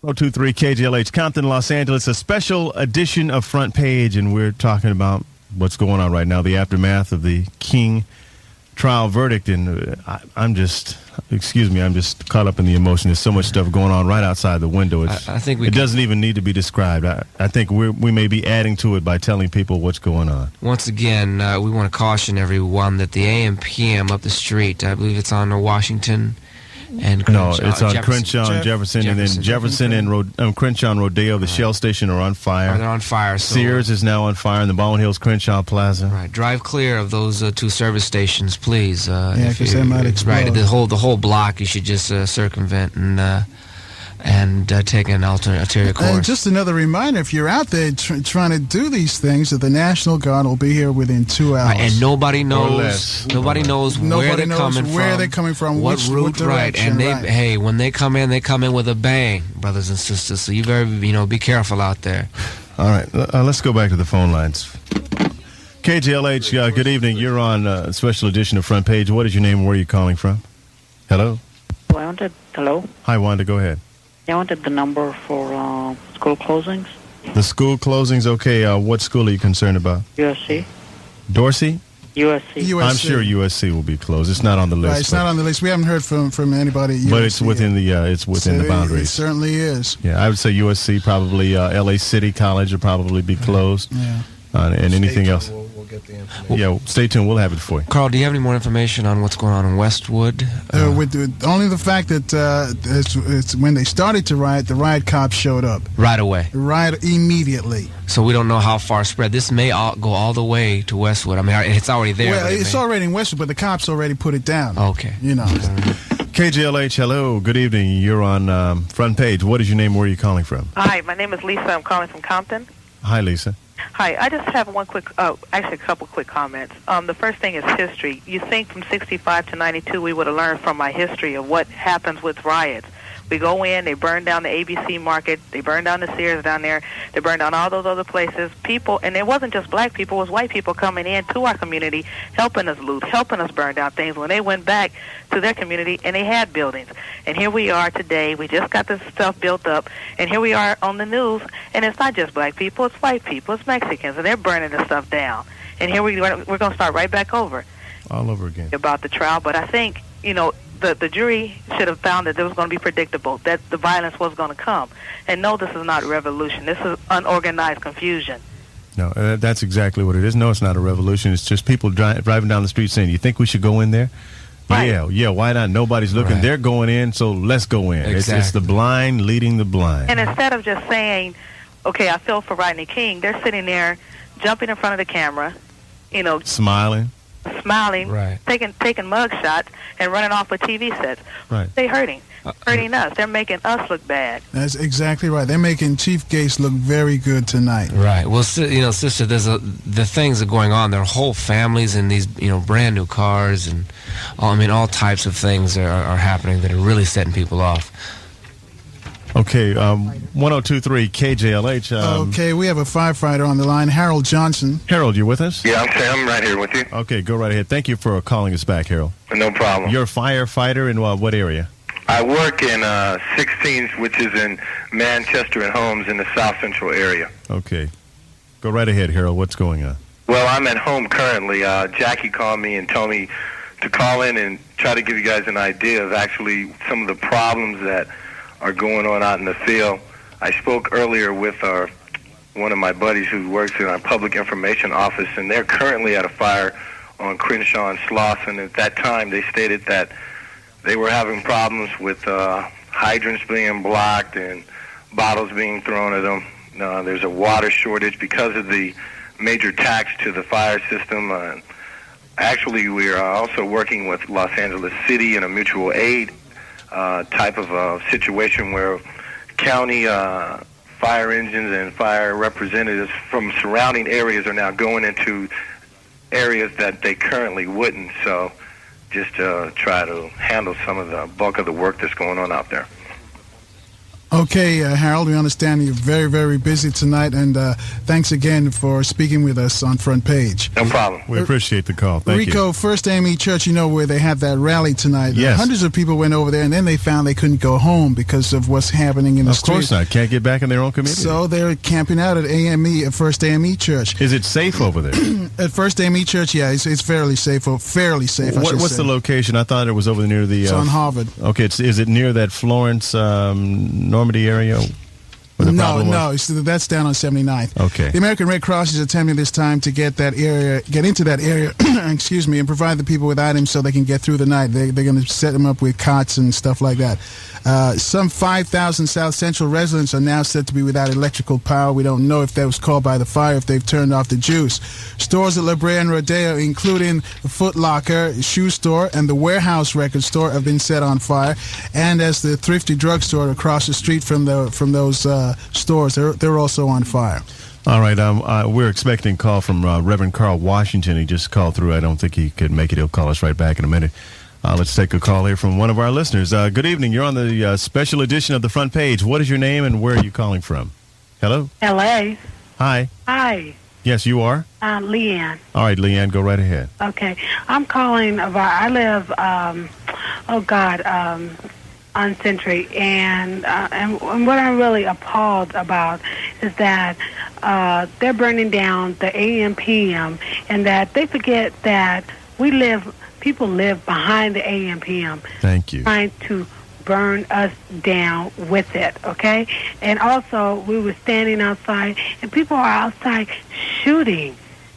023 KJLH, Compton, Los Angeles, a special edition of Front Page, and we're talking about what's going on right now, the aftermath of the King trial verdict, and I'm just caught up in the emotion. There's so much stuff going on right outside the window. I think it doesn't even need to be described. I think we may be adding to it by telling people what's going on. Once again, we want to caution everyone that the AM/PM up the street, I believe it's on Washington and Crenshaw. No, it's on Crenshaw and Jefferson, and then Jefferson and Crenshaw and Rodeo, the Shell station, are on fire. They're on fire. So Sears is now on fire in the Baldwin Hills Crenshaw Plaza. Drive clear of those two service stations, please. Because they might explode. Right, the whole block you should just circumvent and take an ulterior course. And just another reminder, if you're out there trying to do these things, that the National Guard will be here within 2 hours. Right, and nobody knows where they're coming from, what route, direction, and hey, when they come in with a bang, brothers and sisters. So you better be careful out there. All right, let's go back to the phone lines. KJLH, good evening. You're on a special edition of Front Page. What is your name and where are you calling from? Hello? Hello? Hi, Wanda, go ahead. I wanted the number for school closings. The school closings, okay. What school are you concerned about? USC. Dorsey? USC. I'm sure USC will be closed. It's not on the list. Right, it's not on the list. We haven't heard from anybody at USC. But it's within the boundaries. It certainly is. Yeah, I would say USC, probably LA City College will probably be closed. Yeah. And anything else. We'll get the information. Yeah, stay tuned. We'll have it for you. Carl, do you have any more information on what's going on in Westwood? With only the fact that it's when they started to riot, the riot cops showed up. Right away. Right immediately. So we don't know how far spread. This may go all the way to Westwood. I mean, it's already there. Well, it's already in Westwood, but the cops already put it down. Okay. KJLH, hello. Good evening. You're on Front Page. What is your name? Where are you calling from? Hi, my name is Lisa. I'm calling from Compton. Hi, Lisa. Hi, I just have actually a couple quick comments. The first thing is history. You think from 65 to 92 we would have learned from my history of what happens with riots. We go in, they burn down the ABC Market, they burn down the Sears down there, they burn down all those other places. People, and it wasn't just black people, it was white people coming in to our community, helping us loot, helping us burn down things when they went back to their community and they had buildings. And here we are today, we just got this stuff built up, and here we are on the news, and it's not just black people, it's white people, it's Mexicans, and they're burning this stuff down. And here we're going to start right back over. All over again. About the trial, but I think, the jury should have found that it was going to be predictable, that the violence was going to come. And no, this is not revolution. This is unorganized confusion. No, that's exactly what it is. No, it's not a revolution. It's just people driving down the street saying, you think we should go in there? Right. Yeah, why not? Nobody's looking. Right. They're going in, so let's go in. Exactly. It's the blind leading the blind. And instead of just saying, okay, I feel for Rodney King, they're sitting there jumping in front of the camera, smiling, right, taking mug shots and running off with TV sets. Right. They're hurting us. They're making us look bad. That's exactly right. They're making Chief Gates look very good tonight. Right. Well, sister, the things are going on. There are whole families in these, brand new cars, and all types of things are happening that are really setting people off. Okay, 1023 KJLH. Okay, we have a firefighter on the line, Harold Johnson. Harold, you with us? Yeah, I'm right here with you. Okay, go right ahead. Thank you for calling us back, Harold. No problem. You're a firefighter in what area? I work in 16th, which is in Manchester and Holmes in the South Central area. Okay. Go right ahead, Harold. What's going on? Well, I'm at home currently. Jackie called me and told me to call in and try to give you guys an idea of actually some of the problems that are going on out in the field. I spoke earlier with one of my buddies who works in our public information office, and they're currently at a fire on Crenshaw and Slauson. At that time, they stated that they were having problems with hydrants being blocked and bottles being thrown at them. There's a water shortage because of the major tax to the fire system. Actually, we are also working with Los Angeles City in a mutual aid type of a situation where county fire engines and fire representatives from surrounding areas are now going into areas that they currently wouldn't. So just try to handle some of the bulk of the work that's going on out there. Okay, Harold, we understand you're very, very busy tonight, and thanks again for speaking with us on Front Page. No problem. We appreciate the call. Thank Rico, you. First AME Church, you know, where they had that rally tonight. Yes. Hundreds of people went over there, and then they found they couldn't go home because of what's happening in the Of street. course not. Can't get back in their own community. So they're camping out at First AME Church. Is it safe over there? At First AME Church, yeah, it's fairly safe. Or fairly safe, I should What's say. the location? I thought it was over near the... It's on Harvard. Okay, is it near that Florence, Normandy area? where the problem was? No, that's down on 79th. Okay. The American Red Cross is attempting this time to get into that area, excuse me, and provide the people with items so they can get through the night. They're going to set them up with cots and stuff like that. Some 5,000 South Central residents are now said to be without electrical power. We don't know if that was caused by the fire, if they've turned off the juice. Stores at La Brea and Rodeo, including the Foot Locker, shoe store, and the Warehouse record store, have been set on fire. And as the Thrifty drugstore across the street from those stores, they're also on fire. All right, we're expecting a call from Reverend Carl Washington. He just called through. I don't think he could make it. He'll call us right back in a minute. Let's take a call here from one of our listeners. Good evening. You're on the special edition of the Front Page. What is your name and where are you calling from? Hello? L.A. Hi. Hi. Yes, you are? Leanne. All right, Leanne, go right ahead. Okay. I'm calling about, I live, on Century, and what I'm really appalled about is that they're burning down the AM/PM, and that they forget that people live behind the AM/PM. Thank you. Trying to burn us down with it, okay? And also, we were standing outside, and people are outside shooting.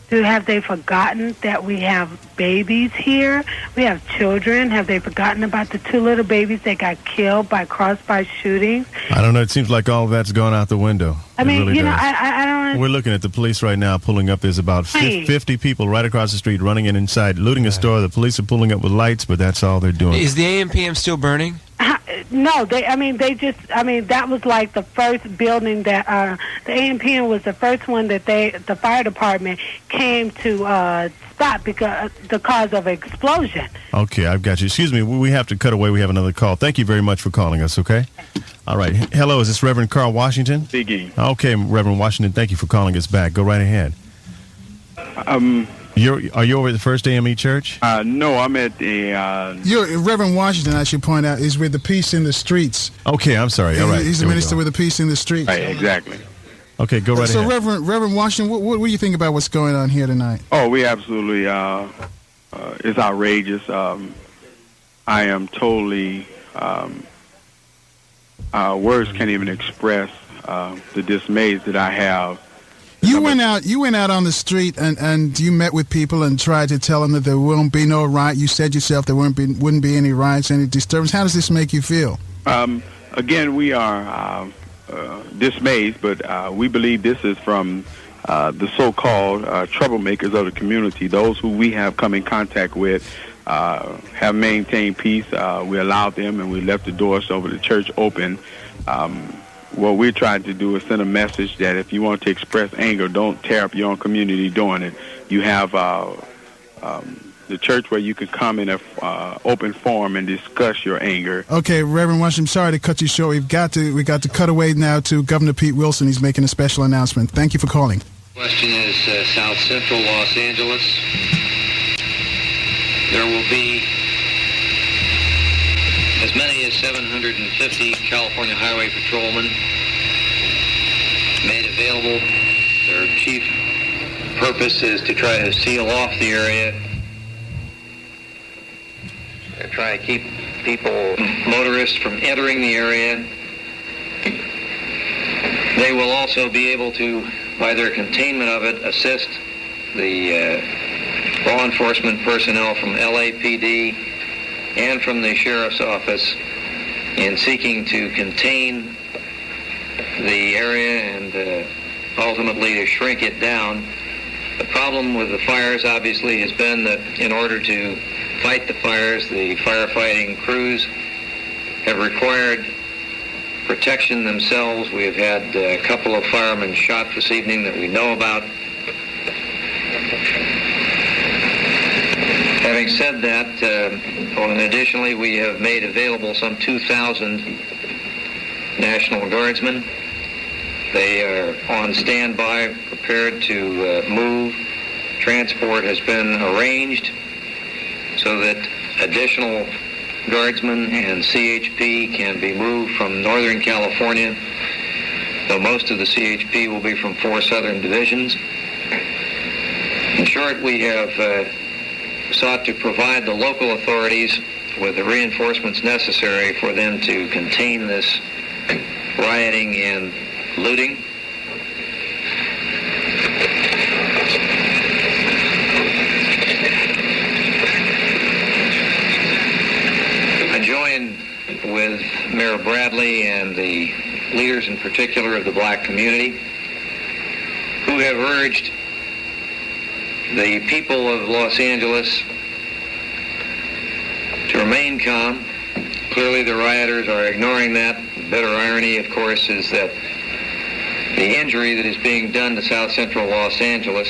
Have they forgotten that we have babies here? We have children. Have they forgotten about the 2 little babies that got killed by crossfire shootings? I don't know. It seems like all of that's gone out the window. I mean, really you know, does. I don't... We're looking at the police right now pulling up. There's about 50 people right across the street running in inside, looting a store. The police are pulling up with lights, but that's all they're doing. Is the AM/PM still burning? No, that was like the first building that the AM/PM was the first one that the fire department came to stop because the cause of explosion. Okay, I've got you. Excuse me, we have to cut away. We have another call. Thank you very much for calling us, okay? All right. Hello, is this Reverend Carl Washington? Speaking. Okay, Reverend Washington, thank you for calling us back. Go right ahead. Are you over at the First AME Church? No, I'm at the... Reverend Washington, I should point out, is with the Peace in the Streets. Okay, I'm sorry. All right. He's the minister with the Peace in the Streets. Right, exactly. Okay, go right ahead. So, Reverend Washington, what do you think about what's going on here tonight? Oh, we absolutely... it's outrageous. I am totally... words can't even express the dismays that I have. You went out on the street and you met with people and tried to tell them that there won't be no riot. You said yourself there wouldn't be any riots, any disturbance. How does this make you feel? Again, we are dismayed, but we believe this is from the so-called troublemakers of the community, those who we have come in contact with, have maintained peace. We allowed them and we left the doors over the church open. What we're trying to do is send a message that if you want to express anger, don't tear up your own community doing it. You have the church where you can come in an open forum and discuss your anger. Okay, Reverend Washington, I'm sorry to cut you short. We got to cut away now to Governor Pete Wilson. He's making a special announcement. Thank you for calling. Question is South Central Los Angeles. There will be as many as 750 California Highway Patrolmen made available. Their chief purpose is to try to seal off the area, to try to keep motorists from entering the area. They will also be able to, by their containment of it, assist the law enforcement personnel from LAPD and from the sheriff's office in seeking to contain the area and ultimately to shrink it down. The problem with the fires obviously has been that in order to fight the fires, the firefighting crews have required protection themselves. We have had a couple of firemen shot this evening that we know about. Having said that, additionally, we have made available some 2,000 National Guardsmen. They are on standby, prepared to move. Transport has been arranged so that additional Guardsmen and CHP can be moved from Northern California, though most of the CHP will be from 4 southern divisions. In short, we have sought to provide the local authorities with the reinforcements necessary for them to contain this rioting and looting. I join with Mayor Bradley and the leaders in particular of the black community who have urged the people of Los Angeles to remain calm. Clearly the rioters are ignoring that. The bitter irony, of course, is that the injury that is being done to South Central Los Angeles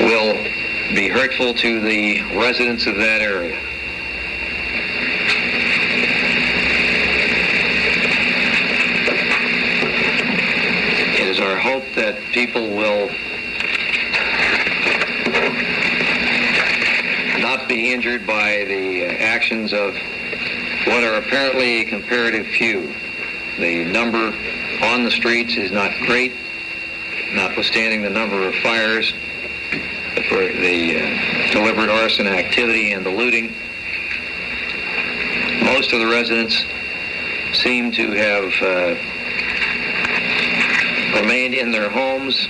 will be hurtful to the residents of that area. It is our hope that people will not be injured by the actions of what are apparently a comparative few. The number on the streets is not great, notwithstanding the number of fires for the deliberate arson activity and the looting. Most of the residents seem to have remained in their homes,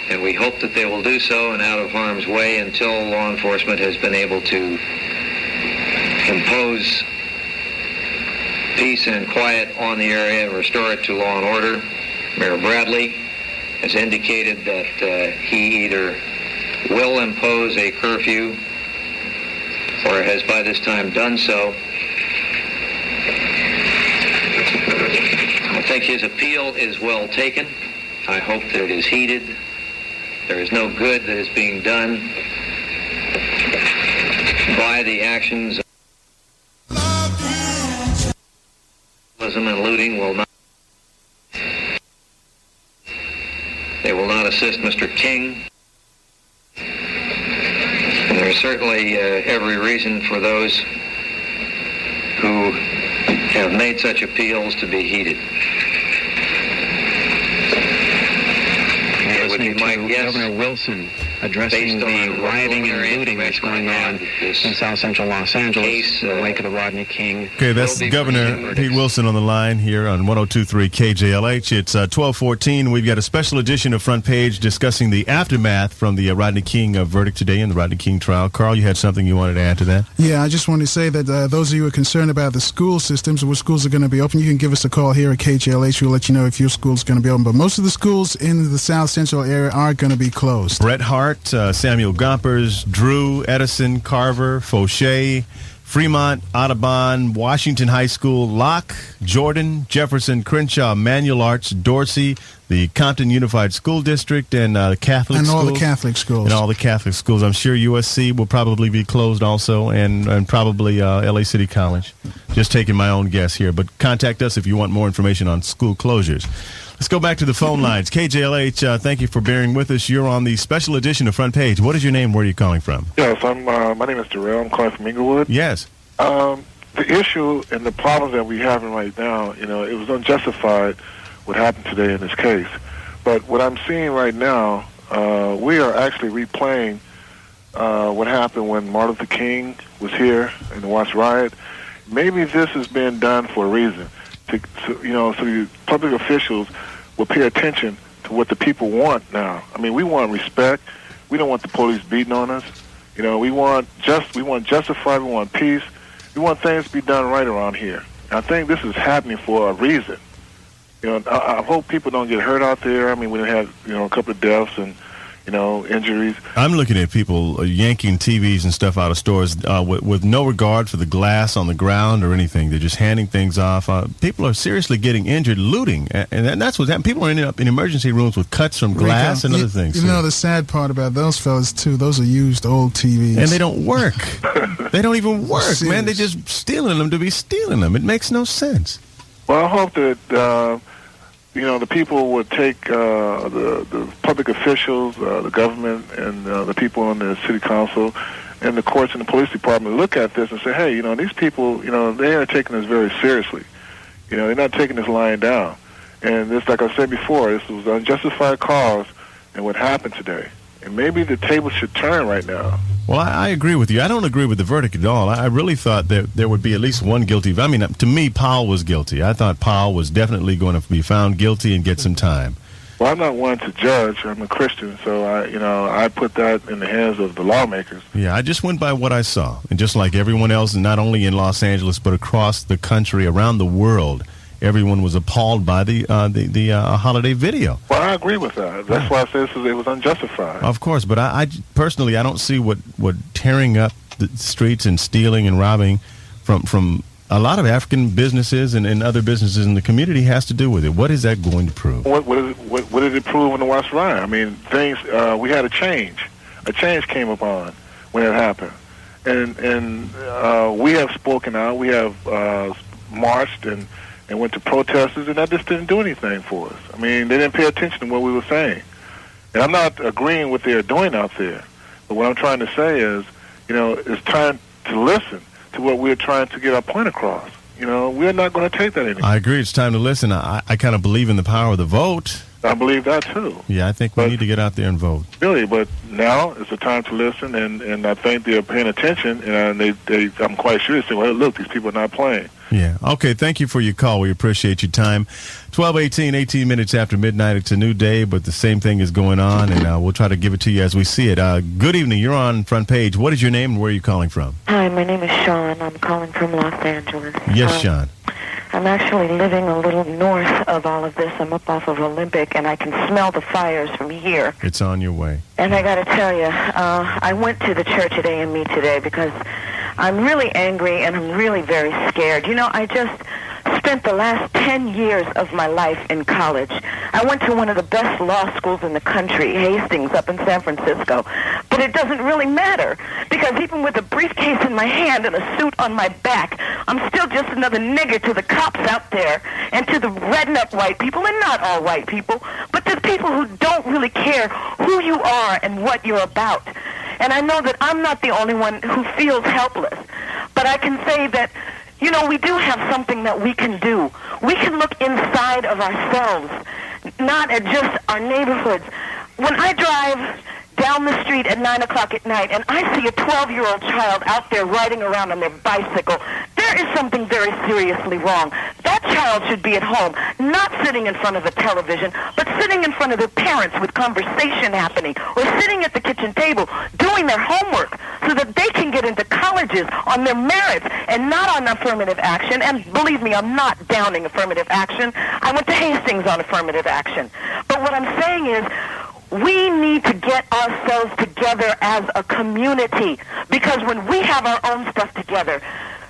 and we hope that they will do so and out of harm's way until law enforcement has been able to impose peace and quiet on the area and restore it to law and order. Mayor Bradley has indicated that he either will impose a curfew or has by this time done so. I think his appeal is well taken. I hope that it is heeded. There is no good that is being done by the actions of vandalism and looting will not. They will not assist Mr. King. And there is certainly every reason for those who have made such appeals to be heeded. It would be my guess, Governor Wilson addressing the rioting and looting that's going on in South Central Los Angeles in the wake of the Rodney King. Okay, that's Governor Pete Wilson on the line here on 102.3 KJLH. It's 12:14. We've got a special edition of Front Page discussing the aftermath from the Rodney King verdict today in the Rodney King trial. Carl, you had something you wanted to add to that? Yeah, I just wanted to say that those of you who are concerned about the school systems or what schools are going to be open, you can give us a call here at KJLH. We'll let you know if your school's going to be open. But most of the schools in the South Central area are going to be closed. Bret Hart, Samuel Gompers, Drew, Edison, Carver, Fauché, Fremont, Audubon, Washington High School, Locke, Jordan, Jefferson, Crenshaw, Manual Arts, Dorsey, the Compton Unified School District, and Catholic schools. And all the Catholic schools. And all the Catholic schools. I'm sure USC will probably be closed also, and probably LA City College. Just taking my own guess here. But contact us if you want more information on school closures. Let's go back to the phone lines. KJLH, thank you for bearing with us. You're on the special edition of Front Page. What is your name? Where are you calling from? Yes, my name is Darrell. I'm calling from Inglewood. Yes. The issue and the problems that we're having right now, it was unjustified what happened today in this case. But what I'm seeing right now, we are actually replaying what happened when Martin Luther King was here in the Watts riot. Maybe this has been done for a reason, so the public officials will pay attention to what the people want now. I mean, we want respect. We don't want the police beating on us. We want justified. We want peace. We want things to be done right around here. And I think this is happening for a reason. I hope people don't get hurt out there. I mean, we had a couple of deaths, and injuries. I'm looking at people yanking TVs and stuff out of stores with no regard for the glass on the ground or anything. They're just handing things off. People are seriously getting injured, looting, and that's what's happening. People are ending up in emergency rooms with cuts from glass and other things. You know, the sad part about those fellas, too, those are used old TVs. And they don't work. They don't even work, Serious. man. They're just stealing them to be stealing them. It makes no sense. Well, I hope that the people would take the public officials, the government, and the people on the city council, and the courts and the police department look at this and say, hey, these people, they are taking this very seriously. They're not taking this lying down. And this, like I said before, this was unjustified cause and what happened today. And maybe the table should turn right now. Well, I agree with you. I don't agree with the verdict at all. I really thought that there would be at least one guilty. I mean, to me, Powell was guilty. I thought Powell was definitely going to be found guilty and get some time. Well, I'm not one to judge. I'm a Christian, so I put that in the hands of the lawmakers. Yeah, I just went by what I saw. And just like everyone else, not only in Los Angeles, but across the country, around the world, everyone was appalled by the holiday video. Well, I agree with that. That's why I said it was unjustified. Of course, but I personally, I don't see what tearing up the streets and stealing and robbing from a lot of African businesses and other businesses in the community has to do with it. What is that going to prove? What did it prove in the West Ryan? I mean, things, we had a change. A change came upon when it happened. And we have spoken out. We have marched and went to protesters, and that just didn't do anything for us. I mean, they didn't pay attention to what we were saying. And I'm not agreeing with what they're doing out there. But what I'm trying to say is, it's time to listen to what we're trying to get our point across. We're not going to take that anymore. I agree. It's time to listen. I kind of believe in the power of the vote. I believe that, too. Yeah, I think we need to get out there and vote. Really, but now is the time to listen, and I think they're paying attention, and I'm quite sure they say, well, look, these people are not playing. Yeah. Okay, thank you for your call. We appreciate your time. 12:18, 18 minutes after midnight. It's a new day, but the same thing is going on, and we'll try to give it to you as we see it. Good evening. You're on Front Page. What is your name and where are you calling from? Hi, my name is Sean. I'm calling from Los Angeles. Yes, Sean. I'm actually living a little north of all of this. I'm up off of Olympic, and I can smell the fires from here. It's on your way. And I got to tell you, I went to the church at AME today because I'm really angry and I'm really very scared. I just spent the last 10 years of my life in college. I went to one of the best law schools in the country, Hastings, up in San Francisco. But it doesn't really matter, because even with a briefcase in my hand and a suit on my back, I'm still just another nigger to the cops out there and to the redneck white people, and not all white people, but to the people who don't really care who you are and what you're about. And I know that I'm not the only one who feels helpless, but I can say that we do have something that we can do. We can look inside of ourselves, not at just our neighborhoods. When I drive down the street at 9 o'clock at night and I see a 12-year-old child out there riding around on their bicycle, there is something very seriously wrong. That child should be at home, not sitting in front of a television, but sitting in front of their parents with conversation happening, or sitting at the kitchen table doing their homework so that they can get into colleges on their merits and not on affirmative action. And believe me, I'm not downing affirmative action. I went to Hastings on affirmative action. But what I'm saying is, we need to get ourselves together as a community, because when we have our own stuff together,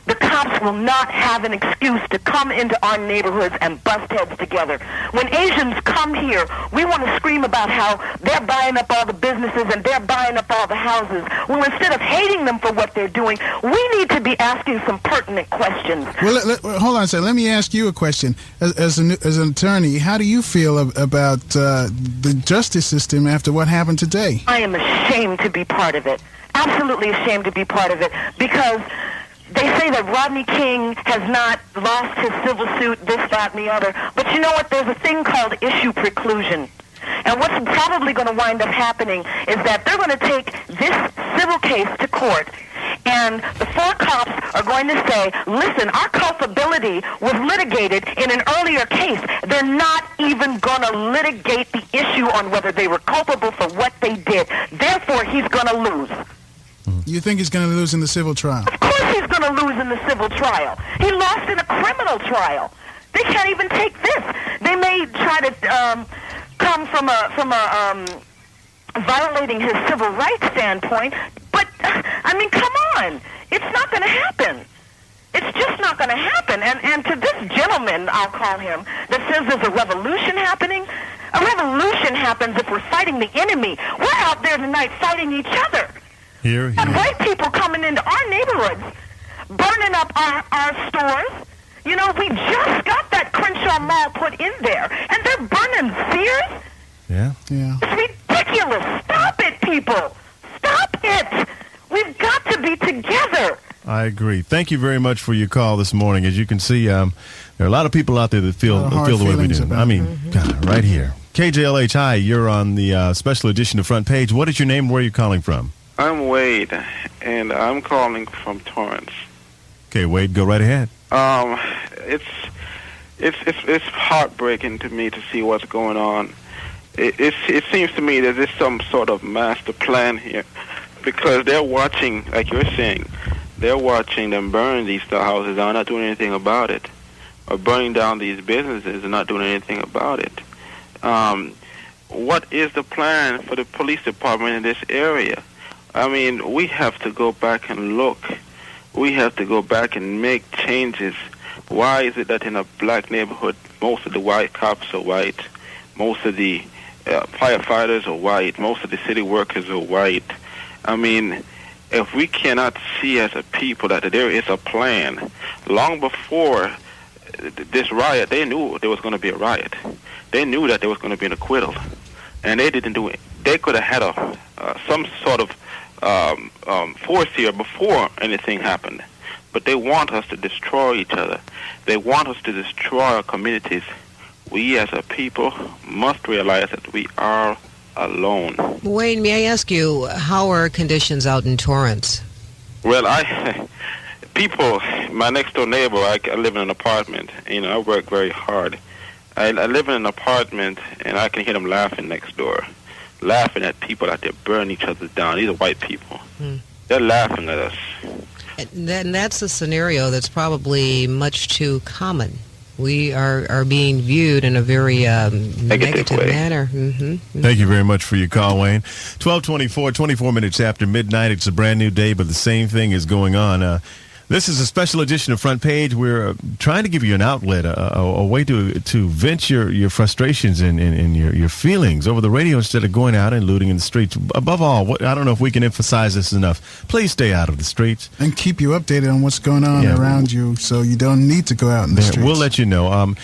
the cops will not have an excuse to come into our neighborhoods and bust heads together. When Asians come here, we want to scream about how they're buying up all the businesses and they're buying up all the houses. Well, instead of hating them for what they're doing, we need to be asking some pertinent questions. Well, hold on a second. Let me ask you a question. As an attorney, how do you feel about the justice system after what happened today? I am ashamed to be part of it. Absolutely ashamed to be part of it, because they say that Rodney King has not lost his civil suit, this, that, and the other. But you know what? There's a thing called issue preclusion. And what's probably going to wind up happening is that they're going to take this civil case to court, and the four cops are going to say, listen, our culpability was litigated in an earlier case. They're not even going to litigate the issue on whether they were culpable for what they did. Therefore, he's going to lose. You think he's going to lose in the civil trial? Of course he's going to lose in the civil trial. He lost in a criminal trial. They can't even take this. They may try to come from a violating his civil rights standpoint, but, I mean, come on. It's not going to happen. It's just not going to happen. And to this gentleman, I'll call him, that says there's a revolution happening, a revolution happens if we're fighting the enemy. We're out there tonight fighting each other. Here. And white people coming into our neighborhoods, burning up our stores. You know, we just got that Crenshaw Mall put in there, and they're burning Sears. Yeah. It's ridiculous. Stop it, people. Stop it. We've got to be together. I agree. Thank you very much for your call this morning. As you can see, there are a lot of people out there that feel the way we do. I mean, God, right here. KJLH, hi. You're on the special edition of Front Page. What is your name? Where are you calling from? I'm Wade, and I'm calling from Torrance. Okay, Wade, go right ahead. It's heartbreaking to me to see what's going on. It seems to me that there's some sort of master plan here, because they're watching, like you're saying, they're watching them burn these houses down, not doing anything about it, or burning down these businesses and not doing anything about it. What is the plan for the police department in this area? I mean, we have to go back and look. We have to go back and make changes. Why is it that in a black neighborhood, most of the white cops are white, most of the firefighters are white, most of the city workers are white? I mean, if we cannot see as a people that there is a plan, long before this riot, they knew there was going to be a riot. They knew that there was going to be an acquittal, and they didn't do it. They could have had some sort of force here before anything happened, but they want us to destroy each other. They want us to destroy our communities. We as a people must realize that we are alone. Wayne, may I ask you, how are conditions out in Torrance? Well, my next door neighbor, I live in an apartment. You know, I work very hard. I live in an apartment, and I can hear them laughing next door, laughing at people out there burning each other down. These are white people. They're laughing at us. And that's a scenario that's probably much too common. We are being viewed in a very negative manner. Thank you very much for your call, Wayne. 12:24, 24 minutes after midnight. It's a brand new day, but the same thing is going on. This is a special edition of Front Page. We're trying to give you an outlet, a way to vent your frustrations and your feelings over the radio instead of going out and looting in the streets. Above all, I don't know if we can emphasize this enough. Please stay out of the streets. And keep you updated on what's going on around you, so you don't need to go out in the streets. We'll let you know.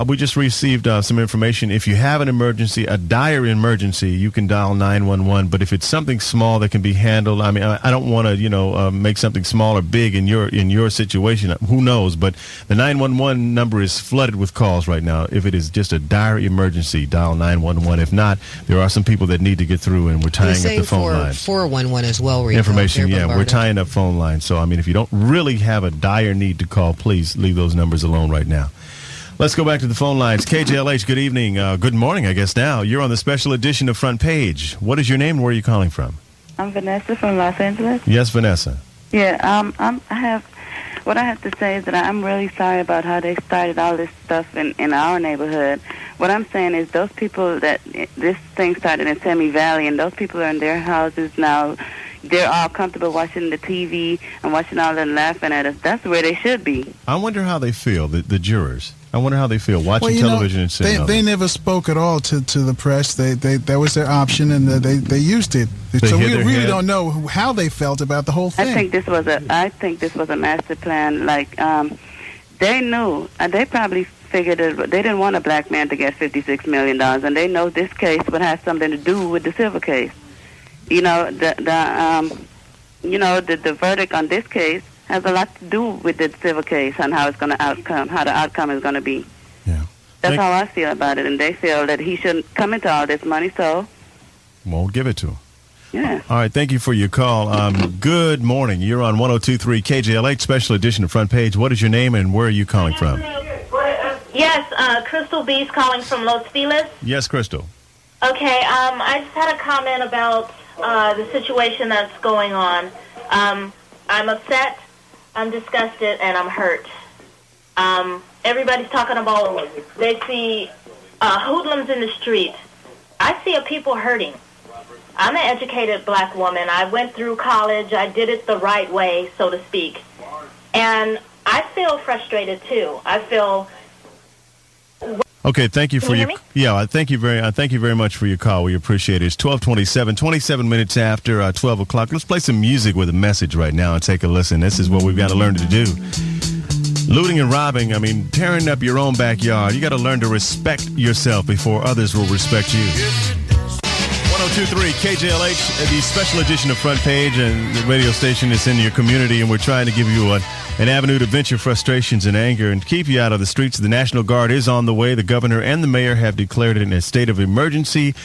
We just received some information. If you have an emergency, a dire emergency, you can dial 911. But if it's something small that can be handled, I mean, I don't want to, make something small or big in your situation. Who knows? But the 911 number is flooded with calls right now. If it is just a dire emergency, dial 911. If not, there are some people that need to get through, and we're tying up the phone lines. 411 as well. Rico. Information, we're tying up phone lines. So, I mean, if you don't really have a dire need to call, please leave those numbers alone right now. Let's go back to the phone lines. KJLH, good evening. Good morning, I guess now. You're on the special edition of Front Page. What is your name and where are you calling from? I'm Vanessa from Los Angeles. Yes, Vanessa. Yeah, what I have to say is that I'm really sorry about how they started all this stuff in our neighborhood. What I'm saying is those people that this thing started in Semi Valley, and those people are in their houses now. They're all comfortable watching the TV and watching all them laughing at us. That's where they should be. I wonder how they feel, the jurors. I wonder how they feel watching television and sitting. They never spoke at all to the press. That was their option, and they used it. So we really don't know how they felt about the whole thing. I think this was a master plan. Like they knew, they probably figured that they didn't want a black man to get $56 million, and they know this case would have something to do with the civil case. You know, the verdict on this case has a lot to do with the civil case and how the outcome is going to be. Yeah. That's how I feel about it, and they feel that he shouldn't come into all this money, so won't give it to him. Yeah. All right, thank you for your call. Good morning. You're on 102.3 KJLH, special edition of Front Page. What is your name and where are you calling from? Yes, Crystal B's calling from Los Feliz. Yes, Crystal. Okay, I just had a comment about the situation that's going on. I'm upset, I'm disgusted, and I'm hurt. Everybody's talking about they see hoodlums in the street. I see people hurting. I'm an educated black woman. I went through college. I did it the right way, so to speak. And I feel frustrated too. I feel. Okay, thank you for Can you your I thank you very much for your call. We appreciate it. It's 12:27, 27 minutes after 12 o'clock. Let's play some music with a message right now and take a listen. This is what we've got to learn to do. Looting and robbing, tearing up your own backyard. You got to learn to respect yourself before others will respect you. 1023 KJLH, the special edition of Front Page, and the radio station is in your community, and we're trying to give you an avenue to vent your frustrations and anger and keep you out of the streets. The National Guard is on the way. The governor and the mayor have declared it a state of emergency.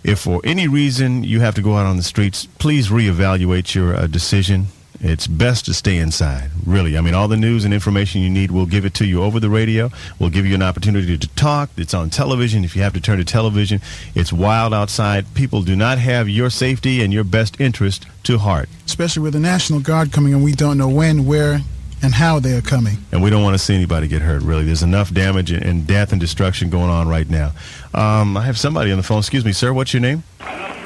If for any reason you have to go out on the streets, please reevaluate your decision. It's best to stay inside, really. All the news and information you need, we'll give it to you over the radio. We'll give you an opportunity to talk. It's on television. If you have to turn to television, it's wild outside. People do not have your safety and your best interest to heart. Especially with the National Guard coming, and we don't know when, where, and how they are coming. And we don't want to see anybody get hurt, really. There's enough damage and death and destruction going on right now. I have somebody on the phone. Excuse me, sir. What's your name?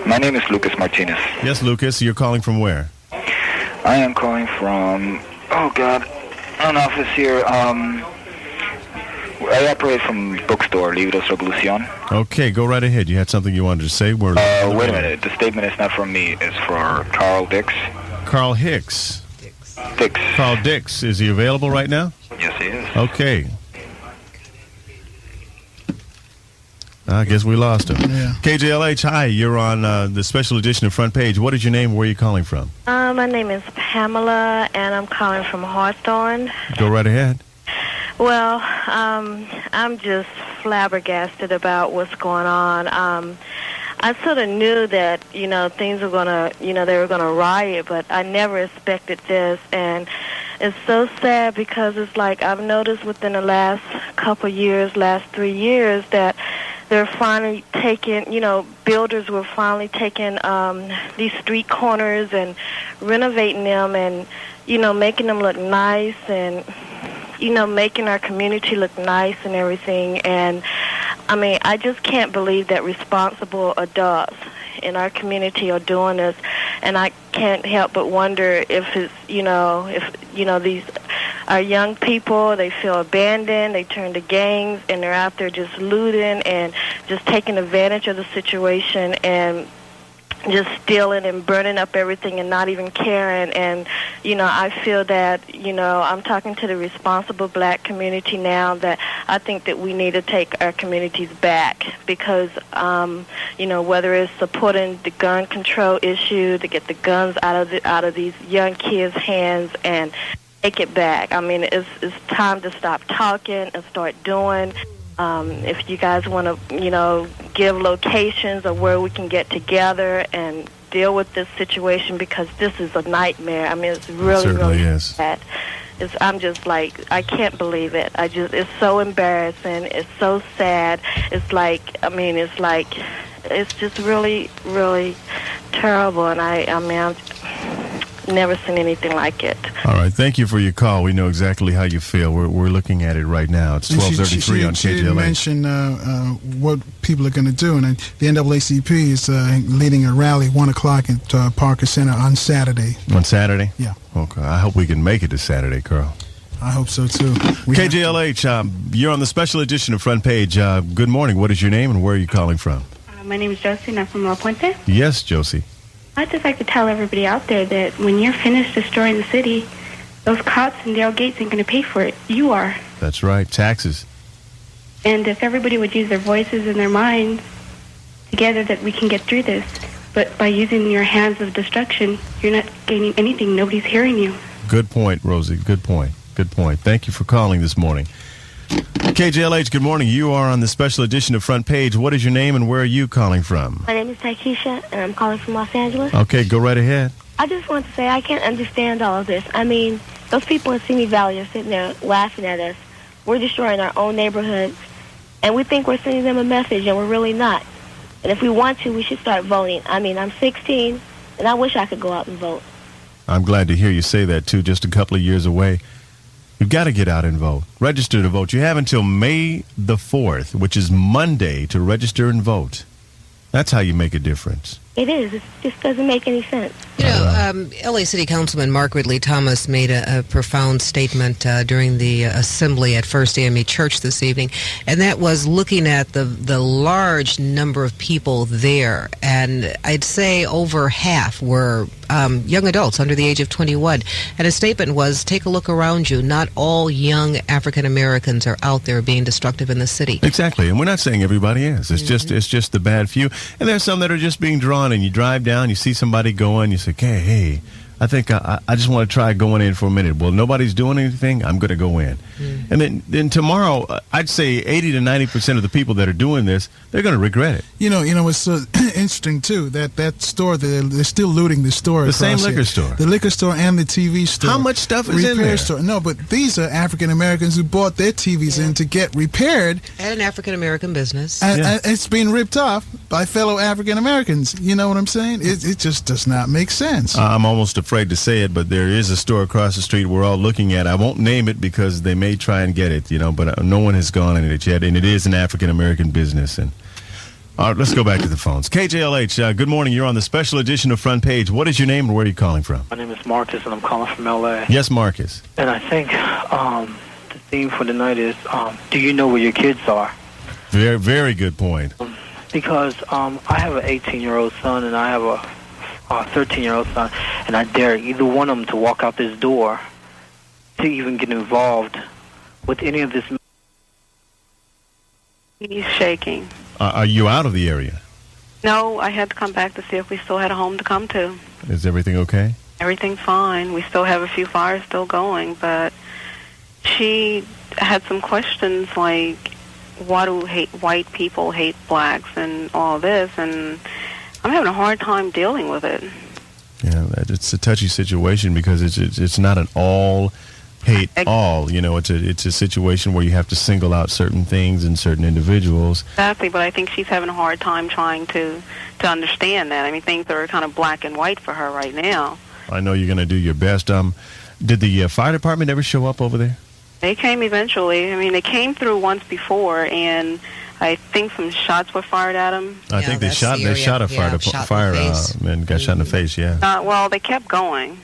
My name is Lucas Martinez. Yes, Lucas. You're calling from where? I am calling from, an office here. I operate from bookstore, Libros Revolucion. Okay, go right ahead. You had something you wanted to say? Wait a minute. The statement is not from me. It's for Carl Dix. Carl Hicks. Dix. Carl Dix. Is he available right now? Yes, he is. Okay. I guess we lost him. Yeah. KJLH, hi. You're on the special edition of Front Page. What is your name? Where are you calling from? My name is Pamela, and I'm calling from Hawthorne. Go right ahead. Well, I'm just flabbergasted about what's going on. I sort of knew that, things were going to, they were going to riot, but I never expected this. And it's so sad because it's like I've noticed within the last couple years, last 3 years, that they're finally taking, builders were finally taking these street corners and renovating them and, making them look nice and, making our community look nice and everything. And, I just can't believe that responsible adults in our community are doing this. And I can't help but wonder if it's, these are young people, they feel abandoned, they turn to gangs, and they're out there just looting and just taking advantage of the situation and just stealing and burning up everything and not even caring. And, I feel that, I'm talking to the responsible black community now that I think that we need to take our communities back because, whether it's supporting the gun control issue to get the guns out of these young kids' hands and take it back. It's time to stop talking and start doing. If you guys want to, give locations of where we can get together and deal with this situation because this is a nightmare. It's really bad. I'm just like, I can't believe it. It's so embarrassing. It's so sad. It's like, it's just really, really terrible. And I've never seen anything like it. All right. Thank you for your call. We know exactly how you feel. We're looking at it right now. It's 12:33 on KJLH. She mentioned what people are going to do, and the NAACP is leading a rally 1 o'clock at Parker Center on Saturday. On Saturday? Yeah. Okay. I hope we can make it to Saturday, Carl. I hope so, too. KJLH, you're on the special edition of Front Page. Good morning. What is your name, and where are you calling from? My name is Josie, and I'm from La Puente. Yes, Josie. I'd just like to tell everybody out there that when you're finished destroying the city, those cops and Dale Gates ain't going to pay for it. You are. That's right. Taxes. And if everybody would use their voices and their minds together, that we can get through this. But by using your hands of destruction, you're not gaining anything. Nobody's hearing you. Good point, Rosie. Good point. Good point. Thank you for calling this morning. KJLH, good morning. You are on the special edition of Front Page. What is your name and where are you calling from? My name is Takeisha, and I'm calling from Los Angeles. Okay, go right ahead. I just want to say I can't understand all of this. Those people in Simi Valley are sitting there laughing at us. We're destroying our own neighborhoods, and we think we're sending them a message, and we're really not. And if we want to, we should start voting. I'm 16, and I wish I could go out and vote. I'm glad to hear you say that, too, just a couple of years away. You've got to get out and vote. Register to vote. You have until May the 4th, which is Monday, to register and vote. That's how you make a difference. It is. It just doesn't make any sense. You know, L.A. City Councilman Mark Ridley Thomas made a profound statement during the assembly at First AME Church this evening, and that was looking at the large number of people there, and I'd say over half were young adults under the age of 21. And his statement was, take a look around you. Not all young African Americans are out there being destructive in the city. Exactly, and we're not saying everybody is. It's just the bad few, and there's some that are just being drawn. And you drive down, you see somebody going, you say, hey, I think I just want to try going in for a minute. Well, nobody's doing anything, I'm going to go in. And then tomorrow, I'd say 80 to 90% of the people that are doing this, they're going to regret it. You know, it's so interesting, too, that store, they're still looting the store. The same liquor store. The liquor store and the TV store. How much stuff is in there? Store. No, but these are African Americans who bought their TVs in to get repaired. At an African American business. And it's being ripped off by fellow African Americans. You know what I'm saying? It just does not make sense. I'm almost afraid to say it, but there is a store across the street we're all looking at. I won't name it because they may try and get it, but no one has gone in it yet, and it is an African American business. And all right, let's go back to the phones. KJLH, good morning. You're on the special edition of Front Page. What is your name and where are you calling from? My name is Marcus, and I'm calling from L.A. Yes, Marcus. And I think the theme for tonight is, do you know where your kids are? Very, very good point. Because I have an 18-year-old son, and I have a 13-year-old son, and I dare either one of them to walk out this door to even get involved with any of this. He's shaking. Are you out of the area? No, I had to come back to see if we still had a home to come to. Is everything okay? Everything's fine. We still have a few fires still going, but she had some questions like, why do white people hate blacks and all this, and I'm having a hard time dealing with it. Yeah, it's a touchy situation because it's not an all hate all. It's a situation where you have to single out certain things and certain individuals. Exactly, but I think she's having a hard time trying to understand that. I mean, things are kind of black and white for her right now. I know you're going to do your best. Did the fire department ever show up over there? They came eventually. I mean, they came through once before, and I think some shots were fired at them. I think they shot a fire and got shot in the face. Yeah. Well, they kept going.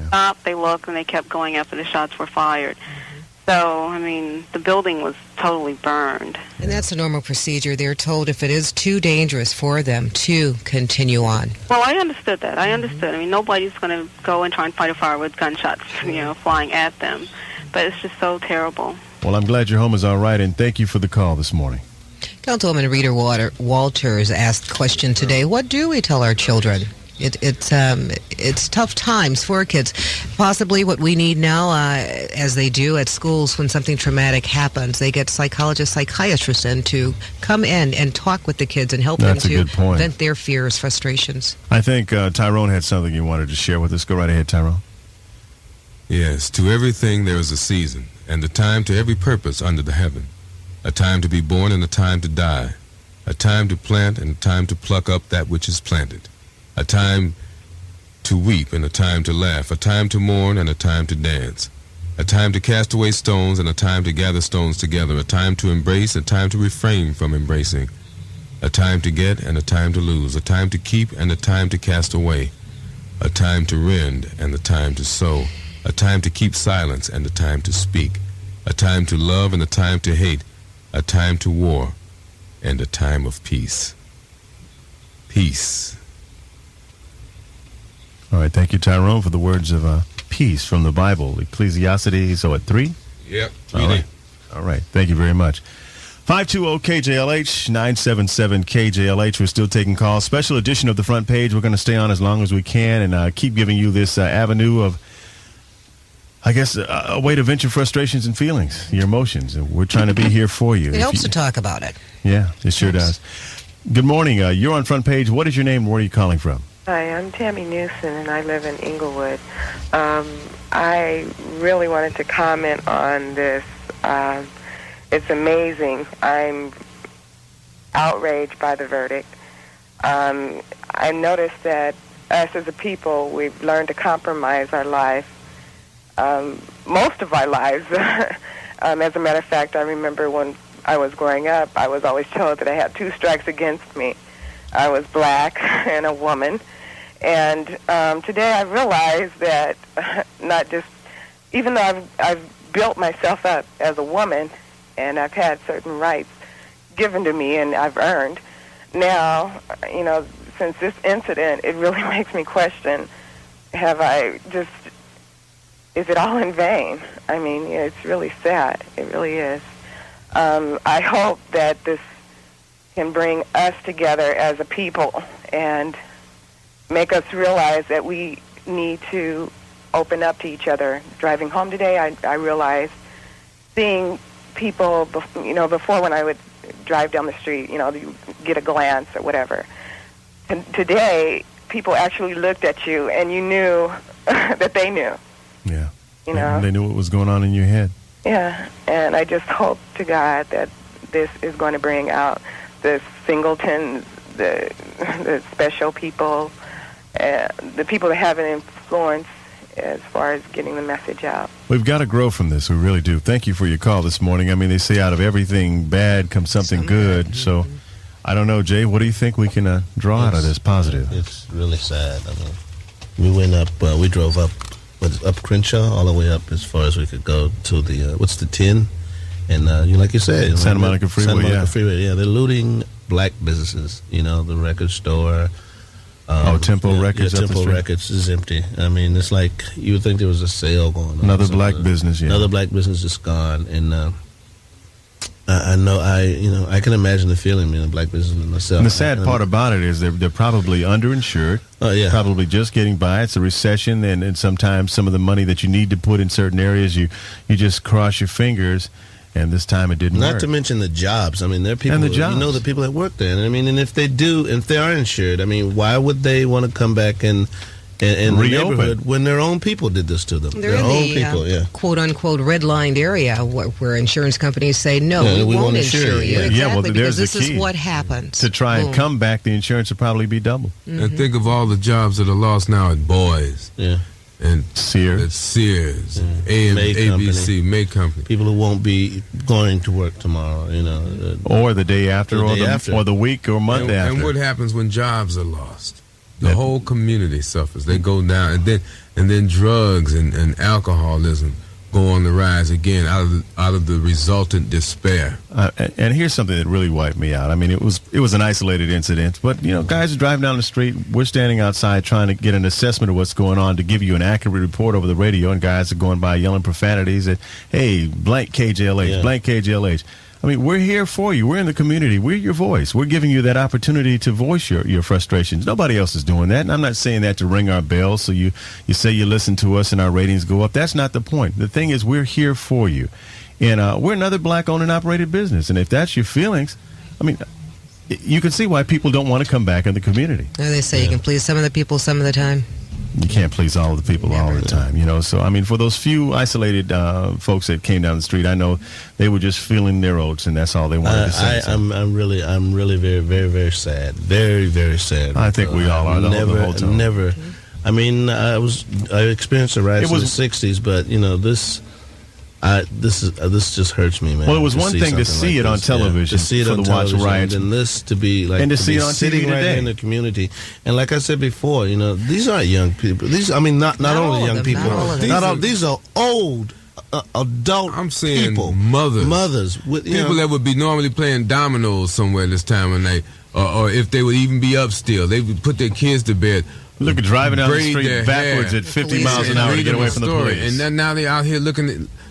Stopped, they looked, and they kept going after the shots were fired. So, I mean, the building was totally burned. And that's a normal procedure. They're told if it is too dangerous for them to continue on. Well, I understood that. I understood. I mean, nobody's going to go and try and fight a fire with gunshots, flying at them. But it's just so terrible. Well, I'm glad your home is all right, and thank you for the call this morning. Councilwoman Rita Walters asked the question today, what do we tell our children? It's tough times for kids. Possibly what we need now, as they do at schools when something traumatic happens, they get psychologists, psychiatrists in to come in and talk with the kids and help them to vent their fears, frustrations. I think Tyrone had something you wanted to share with us. Go right ahead, Tyrone. Yes, to everything there is a season, and a time to every purpose under the heaven. A time to be born and a time to die. A time to plant and a time to pluck up that which is planted. A time to weep and a time to laugh. A time to mourn and a time to dance. A time to cast away stones and a time to gather stones together. A time to embrace, a time to refrain from embracing. A time to get and a time to lose. A time to keep and a time to cast away. A time to rend and a time to sow. A time to keep silence and a time to speak. A time to love and a time to hate. A time to war and a time of peace. Peace. All right, thank you, Tyrone, for the words of peace from the Bible. Ecclesiastes, so at 3? Yep, 3. All right, thank you very much. 520-KJLH, 977-KJLH. We're still taking calls. Special edition of the Front Page. We're going to stay on as long as we can and keep giving you this avenue of, I guess, a way to vent your frustrations and feelings, your emotions. And we're trying to be here for you. It helps to talk about it. Yeah, it sure does. Good morning. You're on Front Page. What is your name and where are you calling from? Hi, I'm Tammy Newsom, and I live in Inglewood. I really wanted to comment on this. It's amazing. I'm outraged by the verdict. I noticed that us as a people, we've learned to compromise our life, most of our lives. As a matter of fact, I remember when I was growing up, I was always told that I had 2 strikes against me. I was black and a woman. And today I realized that not just, even though I've built myself up as a woman and I've had certain rights given to me and I've earned, now, since this incident, it really makes me question, is it all in vain? I mean, it's really sad. It really is. I hope that this can bring us together as a people and make us realize that we need to open up to each other. Driving home today, I realized seeing people, before when I would drive down the street, you get a glance or whatever. And today, people actually looked at you and you knew that they knew. Yeah. They knew what was going on in your head. Yeah, and I just hope to God that this is going to bring out the singletons, the special people, the people that have an influence as far as getting the message out. We've got to grow from this. We really do. Thank you for your call this morning. I mean, they say out of everything bad comes something good. So, I don't know, Jay, what do you think we can draw out of this positive? It's really sad. I mean, we went up, we drove up Crenshaw, all the way up as far as we could go to the, what's the 10? And, like you said, Santa Monica Freeway, Santa Monica Freeway, yeah. They're looting black businesses, the record store. Tempo Records. Tempo Records is empty. I mean, it's like you would think there was a sale going on. Another black business, yeah. Another black business is gone, and I know, I can imagine the feeling, being a black business myself. And the sad part about it is they're probably underinsured. Oh, yeah. Probably just getting by. It's a recession, and sometimes some of the money that you need to put in certain areas, you just cross your fingers. And this time it didn't work. Not to mention the jobs. I mean, there are people, and the jobs. The people that work there. And I mean, and if they are insured, I mean, why would they want to come back and the neighborhood when their own people did this to them? They're in the quote-unquote red-lined area where insurance companies say, no, we won't insure you. Yeah, exactly, because this the key. is what happens. To try and come back, the insurance would probably be double. Mm-hmm. And think of all the jobs that are lost now at Boys. Yeah. And Sears, ABC, May Company. People who won't be going to work tomorrow, or the day after, or the week or month after. And what happens when jobs are lost? The whole community suffers. They go down, and then drugs and alcoholism go on the rise again out of the resultant despair. And here's something that really wiped me out. I mean, it was an isolated incident, but guys are driving down the street. We're standing outside trying to get an assessment of what's going on to give you an accurate report over the radio, and guys are going by yelling profanities at, hey, blank KJLH, blank KJLH. I mean, we're here for you. We're in the community. We're your voice. We're giving you that opportunity to voice your frustrations. Nobody else is doing that. And I'm not saying that to ring our bell so you say you listen to us and our ratings go up. That's not the point. The thing is, we're here for you. And we're another black-owned and operated business. And if that's your feelings, I mean, you can see why people don't want to come back in the community. They say you can please some of the people some of the time. You can't please all of the people all the time, So, I mean, for those few isolated folks that came down the street, I know they were just feeling their oats, and that's all they wanted to say. I'm really very, very, very sad. Very, very sad. I think we all are the whole time. Never. I mean, I experienced a rise in the 60s, but, this just hurts me, man. Well, it was one thing to see it on television, to see it on television, riots, and this to be like, and to see it on sitting TV right today in the community. And like I said before, these aren't young people. These, I mean, not only young people. These are old adult. I'm saying people, mothers with people that would be normally playing dominoes somewhere this time of night, or if they would even be up still, they would put their kids to bed. Look at driving down the street backwards at 50 miles an hour to get away from the police. And then now they're out here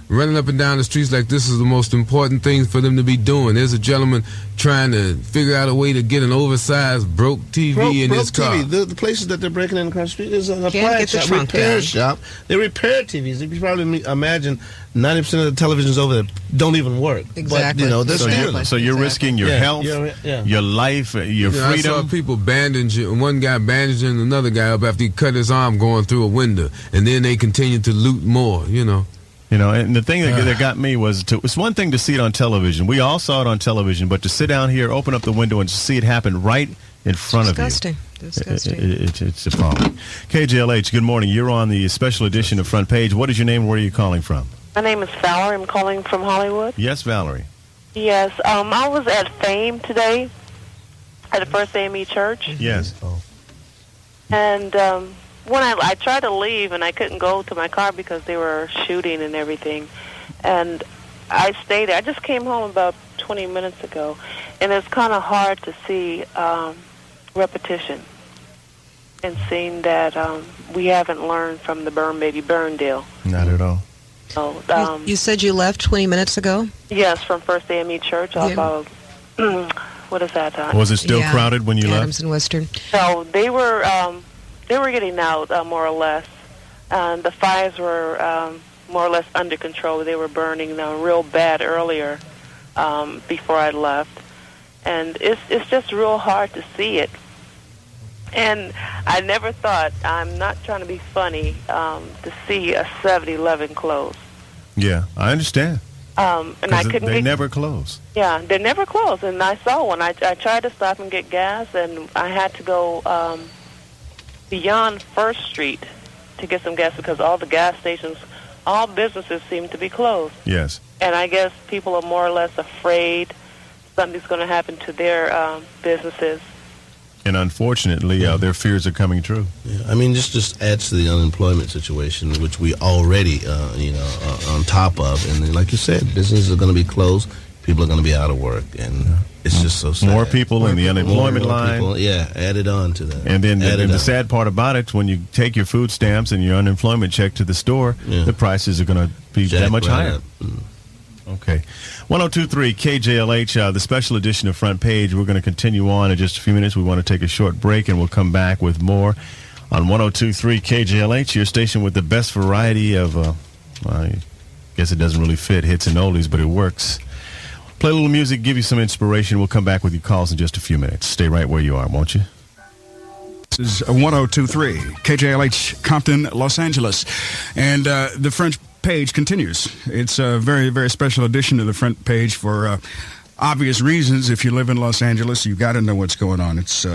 running up and down the streets like this is the most important thing for them to be doing. There's a gentleman trying to figure out a way to get an oversized broke TV in his car. TV. The places that they're breaking in across the street is an appliance shop, repair shop. They repair TVs. You can probably imagine 90% of the televisions over there don't even work. Exactly. But, they're stealing. So you're risking your health, your life, your freedom. I saw people bandaging, one guy bandaging another guy up after he cut his arm going through a window, and then they continued to loot more, And the thing that got me was it's one thing to see it on television. We all saw it on television, but to sit down here, open up the window, and see it happen right in front of you. Disgusting. It's a problem. KJLH, good morning. You're on the special edition of Front Page. What is your name and where are you calling from? My name is Valerie. I'm calling from Hollywood. Yes, Valerie. Yes. I was at Fame today, at the First AME Church. Yes. And when I tried to leave, and I couldn't go to my car because they were shooting and everything. And I stayed there. I just came home about 20 minutes ago, and it's kind of hard to see repetition and seeing that we haven't learned from the Burn Baby Burn deal. Not at all. So, you said you left 20 minutes ago? Yes, from First AME Church off of, what is that? Was it still crowded when you left? Adams and Western. So they were getting out more or less. The fires were more or less under control. They were burning real bad earlier before I left, and it's just real hard to see it. And I never thought, I'm not trying to be funny, to see a 7-Eleven close. Yeah, I understand. And I couldn't. They never close. Yeah, they never close. And I saw one. I tried to stop and get gas, and I had to go beyond First Street to get some gas because all the gas stations, all businesses seem to be closed. Yes. And I guess people are more or less afraid something's going to happen to their businesses. And unfortunately, their fears are coming true. Yeah, I mean, just adds to the unemployment situation, which we already, are on top of. And like you said, businesses are going to be closed. People are going to be out of work, and it's just so sad. More people in the unemployment line. People, added on to that. And then the sad part about it, when you take your food stamps and your unemployment check to the store, the prices are going to be that much higher. Okay. 102.3 KJLH, the special edition of Front Page. We're going to continue on in just a few minutes. We want to take a short break, and we'll come back with more on 102.3 KJLH, your station with the best variety of, I guess it doesn't really fit, hits and oldies, but it works. Play a little music, give you some inspiration. We'll come back with your calls in just a few minutes. Stay right where you are, won't you? This is 102.3 KJLH, Compton, Los Angeles. And the Front Page continues. It's a very, very special edition of the Front Page for obvious reasons. If you live in Los Angeles, you've got to know what's going on. It's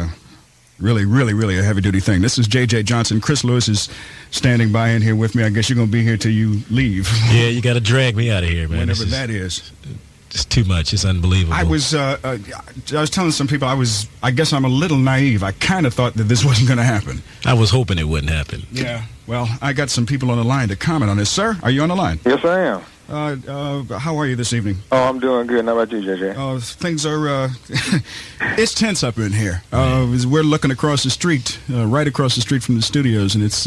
really, really, really a heavy-duty thing. This is J.J. Johnson. Chris Lewis is standing by in here with me. I guess you're going to be here till you leave. Yeah, you got to drag me out of here, man. Whenever that is. It's too much. It's unbelievable. I was telling some people I guess I'm a little naive. I kind of thought that this wasn't going to happen. I was hoping it wouldn't happen. Yeah. Well, I got some people on the line to comment on this. Sir, are you on the line? Yes, I am. How are you this evening? Oh, I'm doing good. How about you, JJ? Things are, it's tense up in here. We're looking across the street, right across the street from the studios, and it's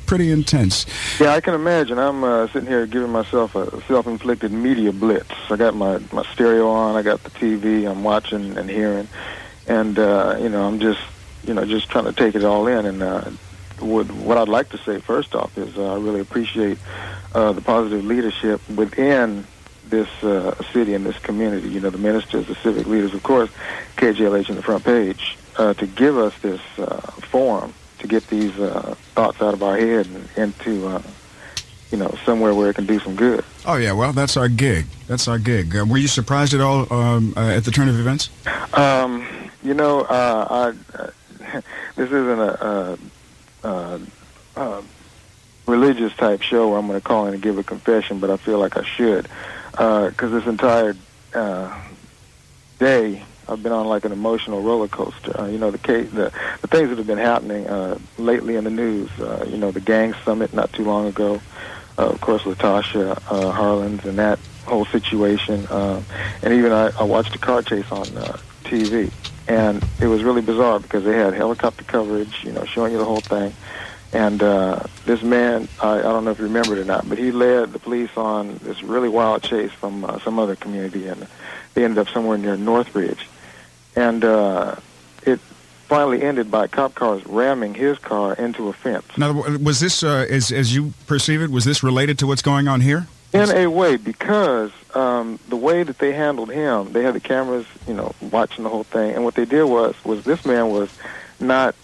pretty intense. Yeah, I can imagine. I'm sitting here giving myself a self-inflicted media blitz. I got my stereo on, I got the TV, I'm watching and hearing, and, I'm just trying to take it all in, and what I'd like to say first off is I really appreciate the positive leadership within this city and this community, the ministers, the civic leaders, of course, KJLH and the Front Page, to give us this forum to get these thoughts out of our head and into, somewhere where it can do some good. Oh, yeah, well, that's our gig. Were you surprised at all at the turn of events? This isn't a religious type show where I'm going to call in and give a confession, but I feel like I should, because this entire day I've been on like an emotional roller coaster. The things that have been happening lately in the news. The gang summit not too long ago. Of course, Latasha Harlins and that whole situation, and even I watched a car chase on TV, and it was really bizarre because they had helicopter coverage, showing you the whole thing. And this man, I don't know if you remember it or not, but he led the police on this really wild chase from some other community, and they ended up somewhere near Northridge. And it finally ended by cop cars ramming his car into a fence. Now, was this, as you perceive it, was this related to what's going on here? In a way, because the way that they handled him, they had the cameras, watching the whole thing, and what they did was this man was not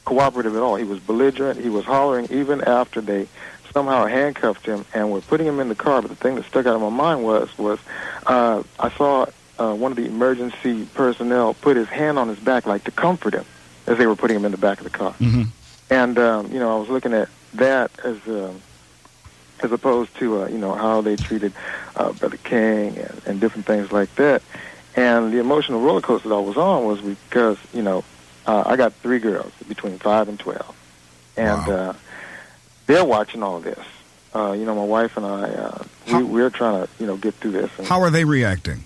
cooperative at all. He was belligerent. He was hollering even after they somehow handcuffed him and were putting him in the car. But the thing that stuck out of my mind was I saw one of the emergency personnel put his hand on his back like to comfort him as they were putting him in the back of the car. Mm-hmm. And, I was looking at that as opposed to, how they treated Brother King and different things like that. And the emotional roller coaster that I was on was because, I got 3 girls between 5 and 12. And they're watching all this. My wife and I, we're trying to, get through this. And how are they reacting?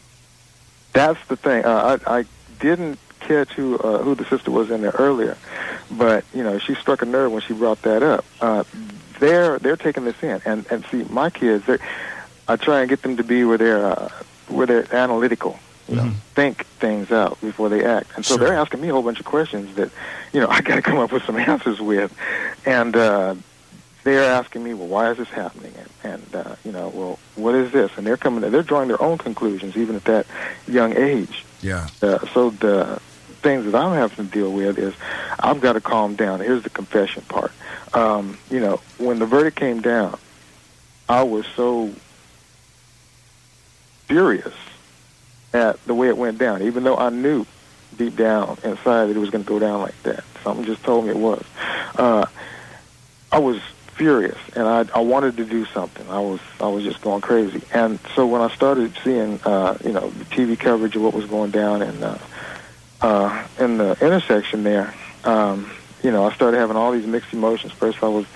That's the thing. I didn't catch who the sister was in there earlier, but, she struck a nerve when she brought that up. They're taking this in. And see, my kids, I try and get them to be where they're analytical. Think things out before they act. And so they're asking me a whole bunch of questions that, I got to come up with some answers with. And they're asking me, well, why is this happening? And well, what is this? And they're drawing their own conclusions, even at that young age. Yeah. So the things that I'm having to deal with is I've got to calm down. Here's the confession part. When the verdict came down, I was so furious at the way it went down, even though I knew deep down inside that it was going to go down like that. Something just told me it was. I was furious, and I wanted to do something. I was just going crazy. And so when I started seeing, the TV coverage of what was going down in the intersection there, I started having all these mixed emotions. First, I was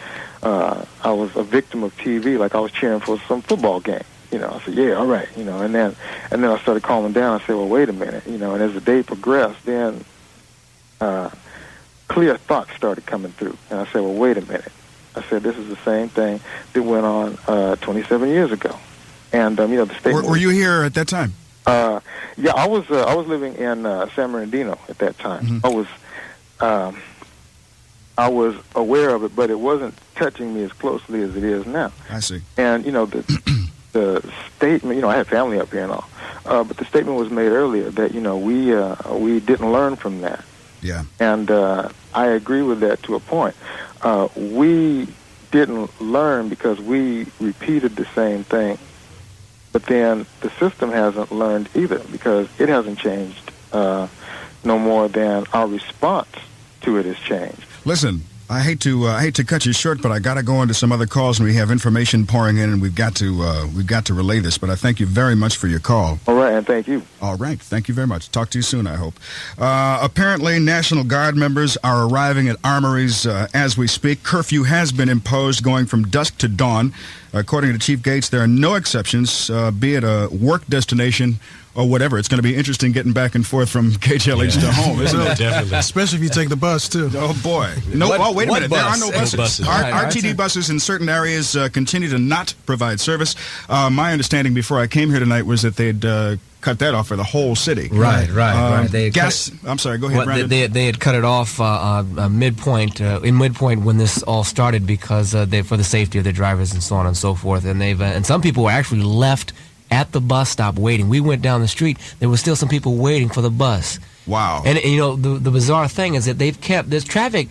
a victim of TV, like I was cheering for some football game. I said, yeah, all right, and then I started calming down. I said, well, wait a minute, and as the day progressed, then clear thoughts started coming through. And I said, well, wait a minute. I said, this is the same thing that went on 27 years ago. And, the statement... Were you here at that time? Yeah, I was living in San Bernardino at that time. Mm-hmm. I was aware of it, but it wasn't touching me as closely as it is now. I see. And, the statement, I had family up here and all, but the statement was made earlier that, we didn't learn from that. Yeah. And I agree with that to a point. We didn't learn because we repeated the same thing. But then the system hasn't learned either because it hasn't changed no more than our response to it has changed. Listen, I hate to cut you short, but I got to go into some other calls, and we have information pouring in, and we've got to relay this. But I thank you very much for your call. All right, and thank you. All right, thank you very much. Talk to you soon, I hope. Apparently, National Guard members are arriving at armories as we speak. Curfew has been imposed, going from dusk to dawn. According to Chief Gates, there are no exceptions, be it a work destination or whatever. It's going to be interesting getting back and forth from KJLH to home, isn't it? Definitely. Especially if you take the bus, too. Oh, boy. Wait a minute. There are no buses. RTD buses in certain areas continue to not provide service. My understanding before I came here tonight was that they'd cut that off for the whole city. Right. I'm sorry, go ahead, Brandon. They had cut it off midpoint when this all started because for the safety of the drivers and so on and so forth. And and some people were actually left at the bus stop waiting. We went down the street. There were still some people waiting for the bus. Wow. And the bizarre thing is that they've kept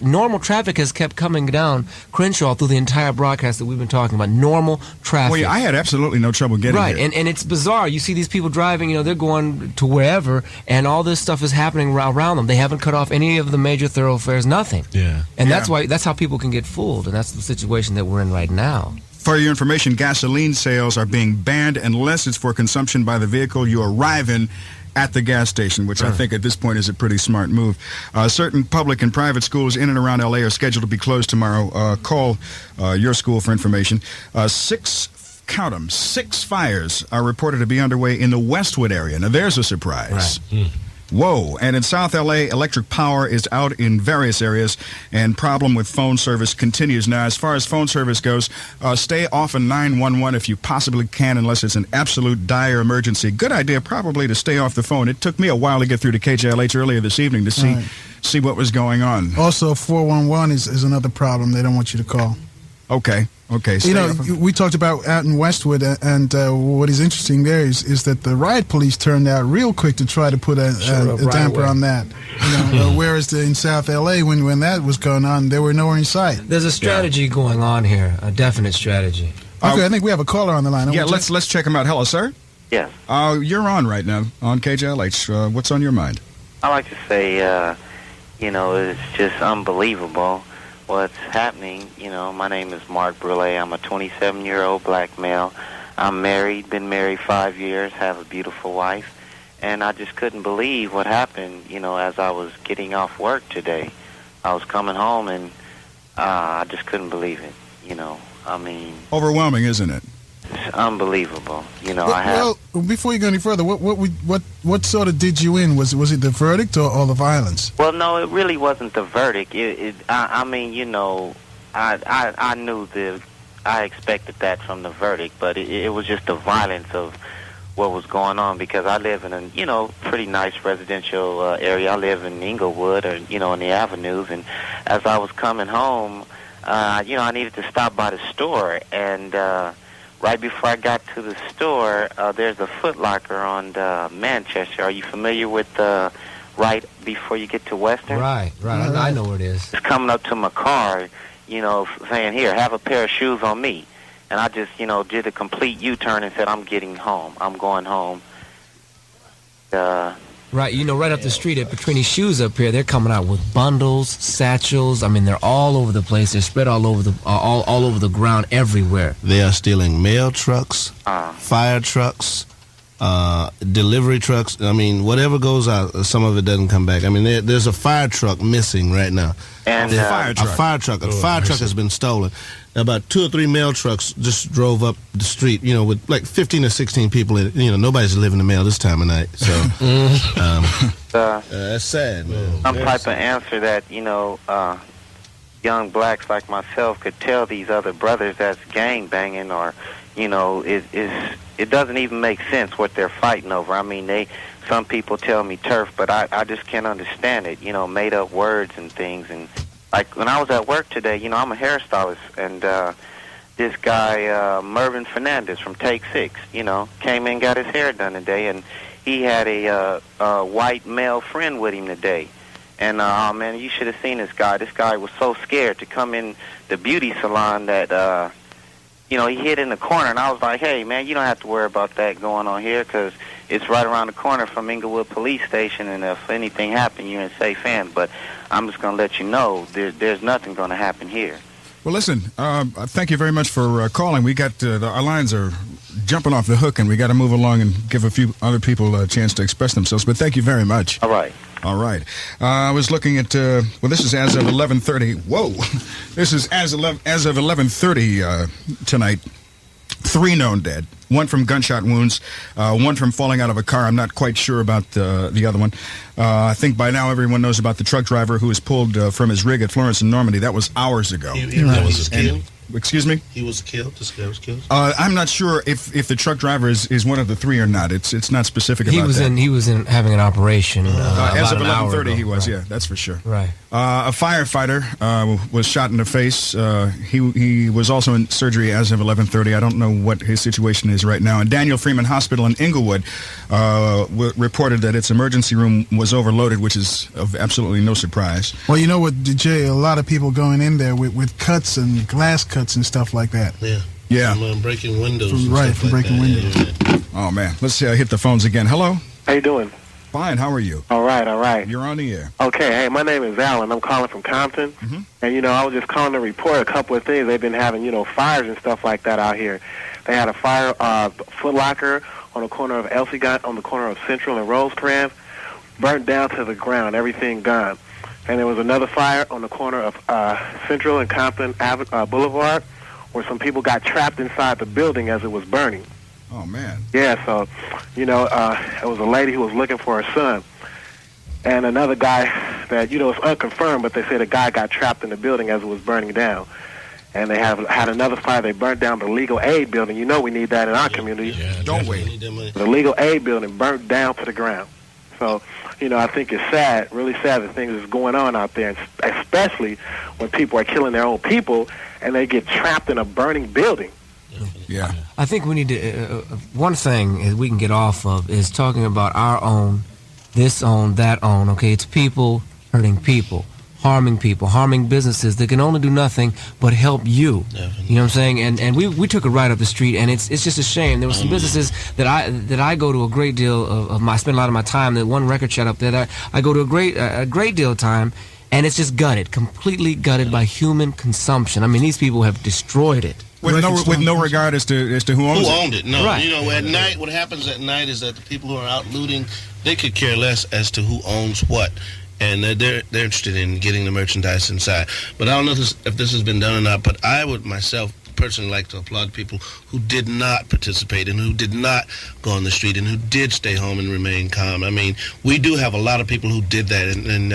normal traffic has kept coming down Crenshaw through the entire broadcast that we've been talking about. Normal traffic. Well, yeah, I had absolutely no trouble getting right. here. And it's bizarre. You see these people driving, they're going to wherever, and all this stuff is happening around them. They haven't cut off any of the major thoroughfares, nothing. Yeah. And that's how people can get fooled, and that's the situation that we're in right now. For your information, gasoline sales are being banned unless it's for consumption by the vehicle you arrive in at the gas station, which I think at this point is a pretty smart move. Certain public and private schools in and around L.A. are scheduled to be closed tomorrow. Call your school for information. 6 fires are reported to be underway in the Westwood area. Now, there's a surprise. Right. Whoa. And in South L.A., electric power is out in various areas, and problem with phone service continues. Now, as far as phone service goes, stay off of 911 if you possibly can, unless it's an absolute dire emergency. Good idea, probably, to stay off the phone. It took me a while to get through to KJLH earlier this evening to see what was going on. Also, 411 is another problem. They don't want you to call. Okay. We talked about out in Westwood, and what is interesting there is that the riot police turned out real quick to try to put a damper on that. Whereas in South L.A., when that was going on, they were nowhere in sight. There's a strategy going on here, a definite strategy. Okay, I think we have a caller on the line. Let's check him out. Hello, sir. Yes. You're on right now on KJLH. What's on your mind? I like to say, it's just unbelievable what's happening. My name is Mark Brule. I'm a 27-year-old black male. I'm married, been married 5 years, have a beautiful wife. And I just couldn't believe what happened, as I was getting off work today. I was coming home, and I just couldn't believe it, I mean... Overwhelming, isn't it? It's unbelievable. Well, before you go any further, what sort of did you in? Was it the verdict or the violence? Well, no, it really wasn't the verdict. I knew I expected that from the verdict, but it was just the violence of what was going on, because I live in a, pretty nice residential area. I live in Inglewood, or, in the avenues, and as I was coming home, I needed to stop by the store, and right before I got to the store, there's a Foot Locker on Manchester. Are you familiar with right before you get to Western? Right. I know where it is. It's coming up to my car, saying, here, have a pair of shoes on me. And I just, did a complete U-turn and said, I'm getting home. I'm going home. Right, right up the street at Petrini's Shoes up here, they're coming out with bundles, satchels. I mean, they're all over the place. They're spread all over the ground everywhere. They are stealing mail trucks, fire trucks, delivery trucks. I mean, whatever goes out, some of it doesn't come back. I mean, there's a fire truck missing right now. And a fire truck has been stolen. About 2 or 3 mail trucks just drove up the street, with like 15 or 16 people in it. Nobody's delivering the mail this time of night. So that's sad, man. Some type of answer that, young blacks like myself could tell these other brothers that's gang banging, or, it doesn't even make sense what they're fighting over. I mean, some people tell me turf, but I just can't understand it, made up words and things. And like when I was at work today, I'm a hairstylist, and this guy, Mervin Fernandez from Take 6, came in and got his hair done today, and he had a white male friend with him today. And, man, you should have seen this guy. This guy was so scared to come in the beauty salon that, he hid in the corner, and I was like, hey, man, you don't have to worry about that going on here, because it's right around the corner from Inglewood Police Station, and if anything happened, you're in safe hands. But I'm just going to let you know there's nothing going to happen here. Well, listen, thank you very much for calling. We got our lines are jumping off the hook, and we got to move along and give a few other people a chance to express themselves. But thank you very much. All right. I was looking at, this is as of 11:30. Whoa. This is as of 11:30 tonight. 3 known dead. 1 from gunshot wounds, 1 from falling out of a car. I'm not quite sure about the other one. I think by now everyone knows about the truck driver who was pulled from his rig at Florence in Normandy. That was hours ago. He was killed? Excuse me? He was killed? This guy was killed? I'm not sure if the truck driver is one of the 3 or not. It's not specific about that. He was in having an operation. As of 11:30 he was, right. Yeah, that's for sure. Right. A firefighter was shot in the face. He was also in surgery as of 11:30. I don't know what his situation is right now. And Daniel Freeman Hospital in Inglewood reported that its emergency room was overloaded, which is of absolutely no surprise. Well, you know what, Jay, a lot of people going in there with cuts and glass cuts and stuff like that. Yeah. From breaking windows. From breaking windows. Yeah. Oh, man. Let's hit the phones again. Hello? How you doing? Fine. How are you? All right. You're on the air. Okay. Hey, my name is Alan. I'm calling from Compton. Mm-hmm. And, I was just calling to report a couple of things. They've been having, fires and stuff like that out here. They had a fire, Foot Locker on the corner of on the corner of Central and Rosecrans, burnt down to the ground, everything gone. And there was another fire on the corner of Central and Compton Boulevard, where some people got trapped inside the building as it was burning. Oh, man. Yeah, so, it was a lady who was looking for her son. And another guy that, it's unconfirmed, but they said a guy got trapped in the building as it was burning down. And they had another fire. They burnt down the legal aid building. We need that in our community. Yeah, don't wait. The legal aid building burnt down to the ground. So, I think it's sad, really sad that things is going on out there, especially when people are killing their own people and they get trapped in a burning building. Yeah. I think we need to, one thing we can get off of is talking about our own, this own, that own, okay? It's people hurting people, harming businesses that can only do nothing but help you. Definitely. You know what I'm saying? And we took a ride up the street, and it's just a shame. There were some businesses that I go to a great deal of I spend a lot of my time. That one record shop up there that I go to a great deal of time, and it's just completely gutted by human consumption. I mean, these people have destroyed it. With no regard as to who owns it. Who owned it? No, Right. you know, at night, what happens at night is that the people who are out looting, they could care less as to who owns what, and they're interested in getting the merchandise inside. But I don't know if this has been done or not. But I would myself personally like to applaud people who did not participate and who did not go on the street and who did stay home and remain calm. I mean, we do have a lot of people who did that, and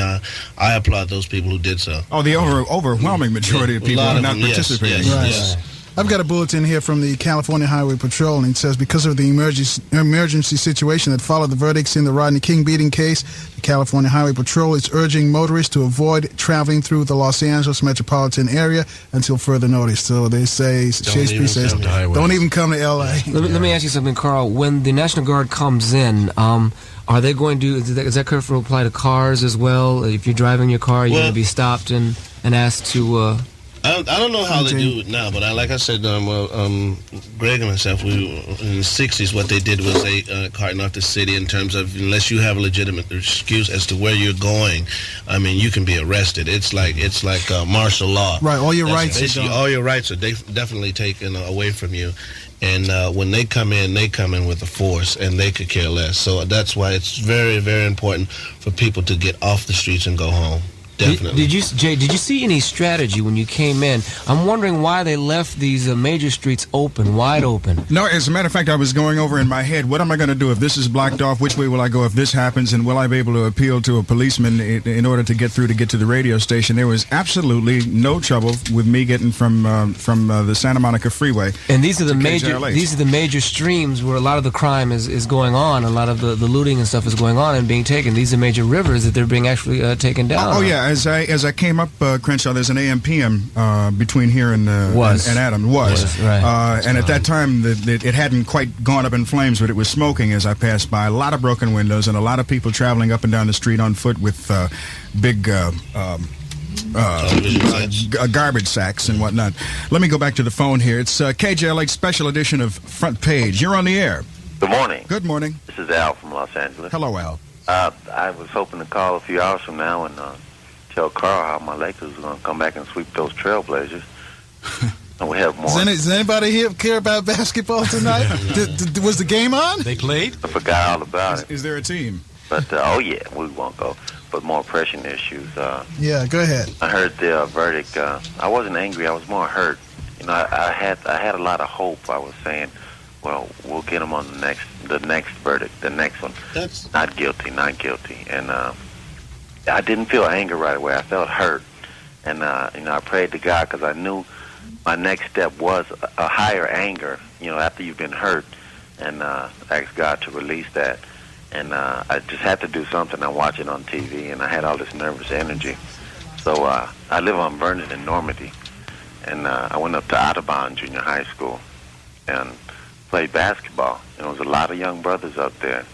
I applaud those people who did so. Oh, the overwhelming majority of people are not participating. Yes. I've got a bulletin here from the California Highway Patrol, and it says, because of the emergency situation that followed the verdicts in the Rodney King beating case, the California Highway Patrol is urging motorists to avoid traveling through the Los Angeles metropolitan area until further notice. So they say, Shakespeare says, don't even come to L.A. Let me ask you something, Carl. When the National Guard comes in, are they going to, is that curfew apply to cars as well? If you're driving your car, you're going to be stopped and asked to... I don't know how they do it now, but like I said, Greg and myself, we in the 60s, what they did was they carting off the city in terms of, unless you have a legitimate excuse as to where you're going, I mean, you can be arrested. It's like martial law. Right, all your rights are gone. All your rights are definitely taken away from you. And when they come in with a force, and they could care less. So that's why it's very, very important for people to get off the streets and go home. Definitely. Did you see any strategy when you came in? I'm wondering why they left these major streets wide open. No, as a matter of fact, I was going over in my head, what am I going to do if this is blocked off? Which way will I go if this happens? And will I be able to appeal to a policeman in order to get through to get to the radio station? There was absolutely no trouble with me getting from the Santa Monica Freeway. And these are the KJLH. major streams where a lot of the crime is going on, a lot of the looting and stuff is going on and being taken. These are major rivers that they're being actually taken down. Oh yeah. As I came up Crenshaw, there's an AM/PM between here and Adam. Right. And at that time, it hadn't quite gone up in flames, but it was smoking as I passed by. A lot of broken windows and a lot of people traveling up and down the street on foot with big garbage sacks and whatnot. Let me go back to the phone here. It's KJLH special edition of Front Page. You're on the air. Good morning. Good morning. This is Al from Los Angeles. Hello, Al. I was hoping to call a few hours from now and tell Carl how my Lakers are going to come back and sweep those Trailblazers. And we have more. Does anybody here care about basketball tonight? Was the game on? They played? I forgot all about it. Is there a team? But, oh, yeah, we won't go. But more pressing issues. Yeah, go ahead. I heard the verdict. I wasn't angry. I was more hurt. You know, I had a lot of hope. I was saying, well, we'll get them on the next verdict, the next one. That's not guilty. And I didn't feel anger right away. I felt hurt. And, you know, I prayed to God because I knew my next step was a higher anger, you know, after you've been hurt. And asked God to release that. And I just had to do something. I watch it on TV, and I had all this nervous energy. So I live on Vernon in Normandy. And I went up to Audubon Junior High School and played basketball. And there was a lot of young brothers up there.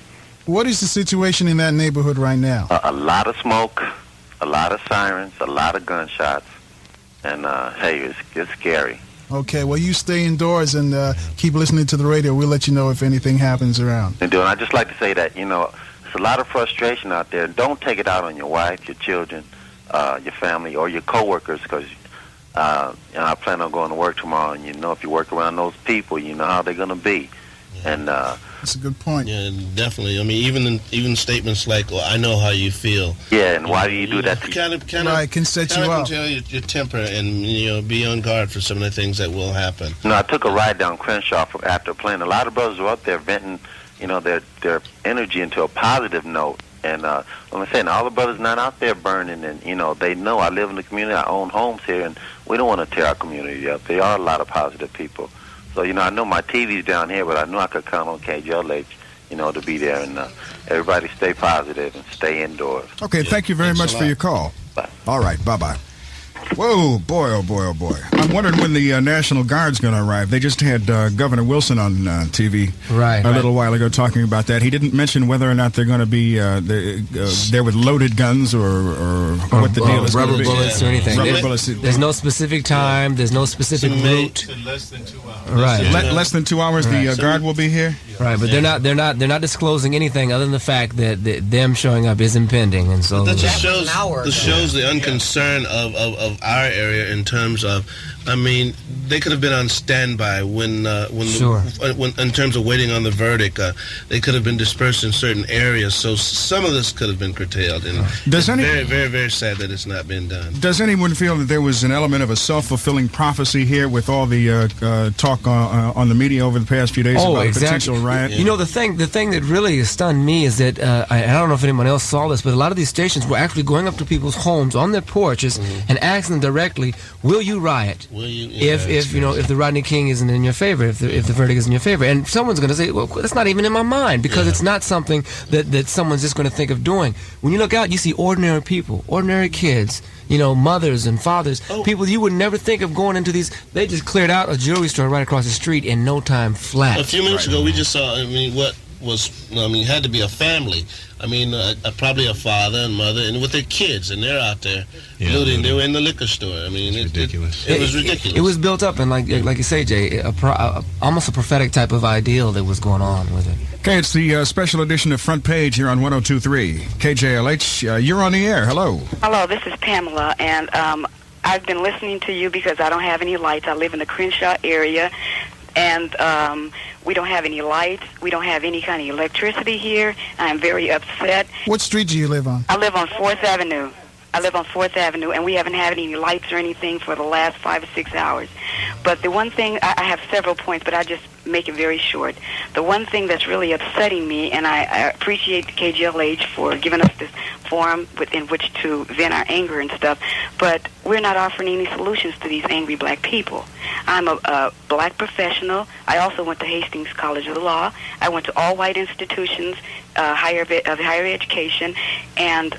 What is the situation in that neighborhood right now? A lot of smoke, a lot of sirens, a lot of gunshots, and hey, it's scary. Okay, well, you stay indoors and keep listening to the radio. We'll let you know if anything happens around. And I'd just like to say that, you know, there's a lot of frustration out there. Don't take it out on your wife, your children, your family, or your coworkers, because you know, I plan on going to work tomorrow, and you know, if you work around those people, you know how they're going to be. And that's a good point. Yeah, definitely. I mean, even statements like, "Well, I know how you feel." Yeah, and why do you do that? Can set you up. Control your temper, and you know, be on guard for some of the things that will happen. No, I took a ride down Crenshaw after playing. A lot of brothers were up there venting, you know, their energy into a positive note. And I'm saying, all the brothers not out there burning, and you know, they know I live in the community. I own homes here, and we don't want to tear our community up. There are a lot of positive people. So, you know, I know my TV's down here, but I knew I could count on KJLH, you know, to be there. And everybody stay positive and stay indoors. Okay, thank you very much for your call. Bye. All right, bye-bye. Whoa, boy, oh boy, oh boy. I'm wondering when the National Guard's going to arrive. They just had Governor Wilson on TV a little while ago talking about that. He didn't mention whether or not they're going to be there with loaded guns or what the deal is going to be. Rubber bullets or anything. There's no specific time. There's no specific route. Less than 2 hours. Right. Less than 2 hours, the Guard will be here? Right, but they're not disclosing anything other than the fact that them showing up is impending, and so that just shows the unconcern of our area in terms of, I mean, they could have been on standby when Sure. when in terms of waiting on the verdict. They could have been dispersed in certain areas, so some of this could have been curtailed. And it's very, very, very sad that it's not been done. Does anyone feel that there was an element of a self-fulfilling prophecy here with all the talk on the media over the past few days about a potential riot? You know, the thing that really stunned me is that I don't know if anyone else saw this, but a lot of these stations were actually going up to people's homes on their porches and asking them directly, "Will you riot? Will you?" If the Rodney King isn't in your favor, if the verdict is in your favor?" And someone's going to say, "Well, that's not even in my mind," because it's not something that someone's just going to think of doing. When you look out, you see ordinary people, ordinary kids, mothers and fathers, people you would never think of going into these. They just cleared out a jewelry store right across the street in no time flat. A few minutes ago, we just saw, had to be a family. I mean, probably a father and mother, and with their kids, and they're out there looting. They were in the liquor store. I mean, it's ridiculous. It was ridiculous. It was built up, and like you say, Jay, almost a prophetic type of ideal that was going on with it. Okay, it's the special edition of Front Page here on 102.3 KJLH. You're on the air. Hello. Hello, this is Pamela, and I've been listening to you because I don't have any lights. I live in the Crenshaw area, and we don't have any lights. We don't have any kind of electricity here. I'm very upset. What street do you live on? I live on 4th Avenue. And we haven't had any lights or anything for the last 5 or 6 hours. But the one thing, I have several points, but I just make it very short. The one thing that's really upsetting me, and I appreciate KJLH for giving us this forum in which to vent our anger and stuff, but we're not offering any solutions to these angry black people. I'm a black professional. I also went to Hastings College of the Law. I went to all white institutions, higher education, and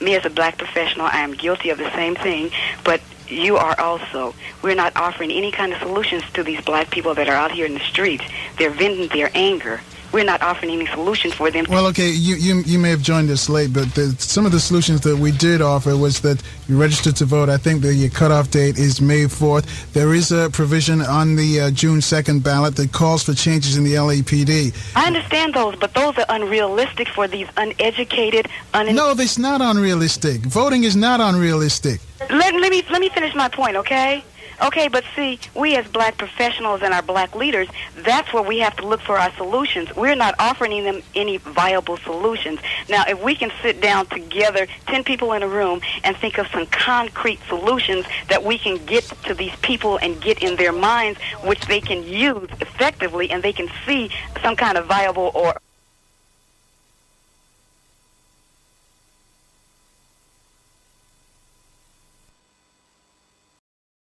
me as a black professional, I am guilty of the same thing, but you are also. We're not offering any kind of solutions to these black people that are out here in the streets. They're venting their anger. We're not offering any solutions for them. Well, okay, you may have joined us late, but some of the solutions that we did offer was that you registered to vote. I think the cutoff date is May 4th. There is a provision on the June 2nd ballot that calls for changes in the LAPD. I understand those, but those are unrealistic for these uneducated, No, it's not unrealistic. Voting is not unrealistic. Let me finish my point, okay? Okay, but see, we as black professionals and our black leaders, that's where we have to look for our solutions. We're not offering them any viable solutions. Now, if we can sit down together, 10 people in a room, and think of some concrete solutions that we can get to these people and get in their minds, which they can use effectively, and they can see some kind of viable or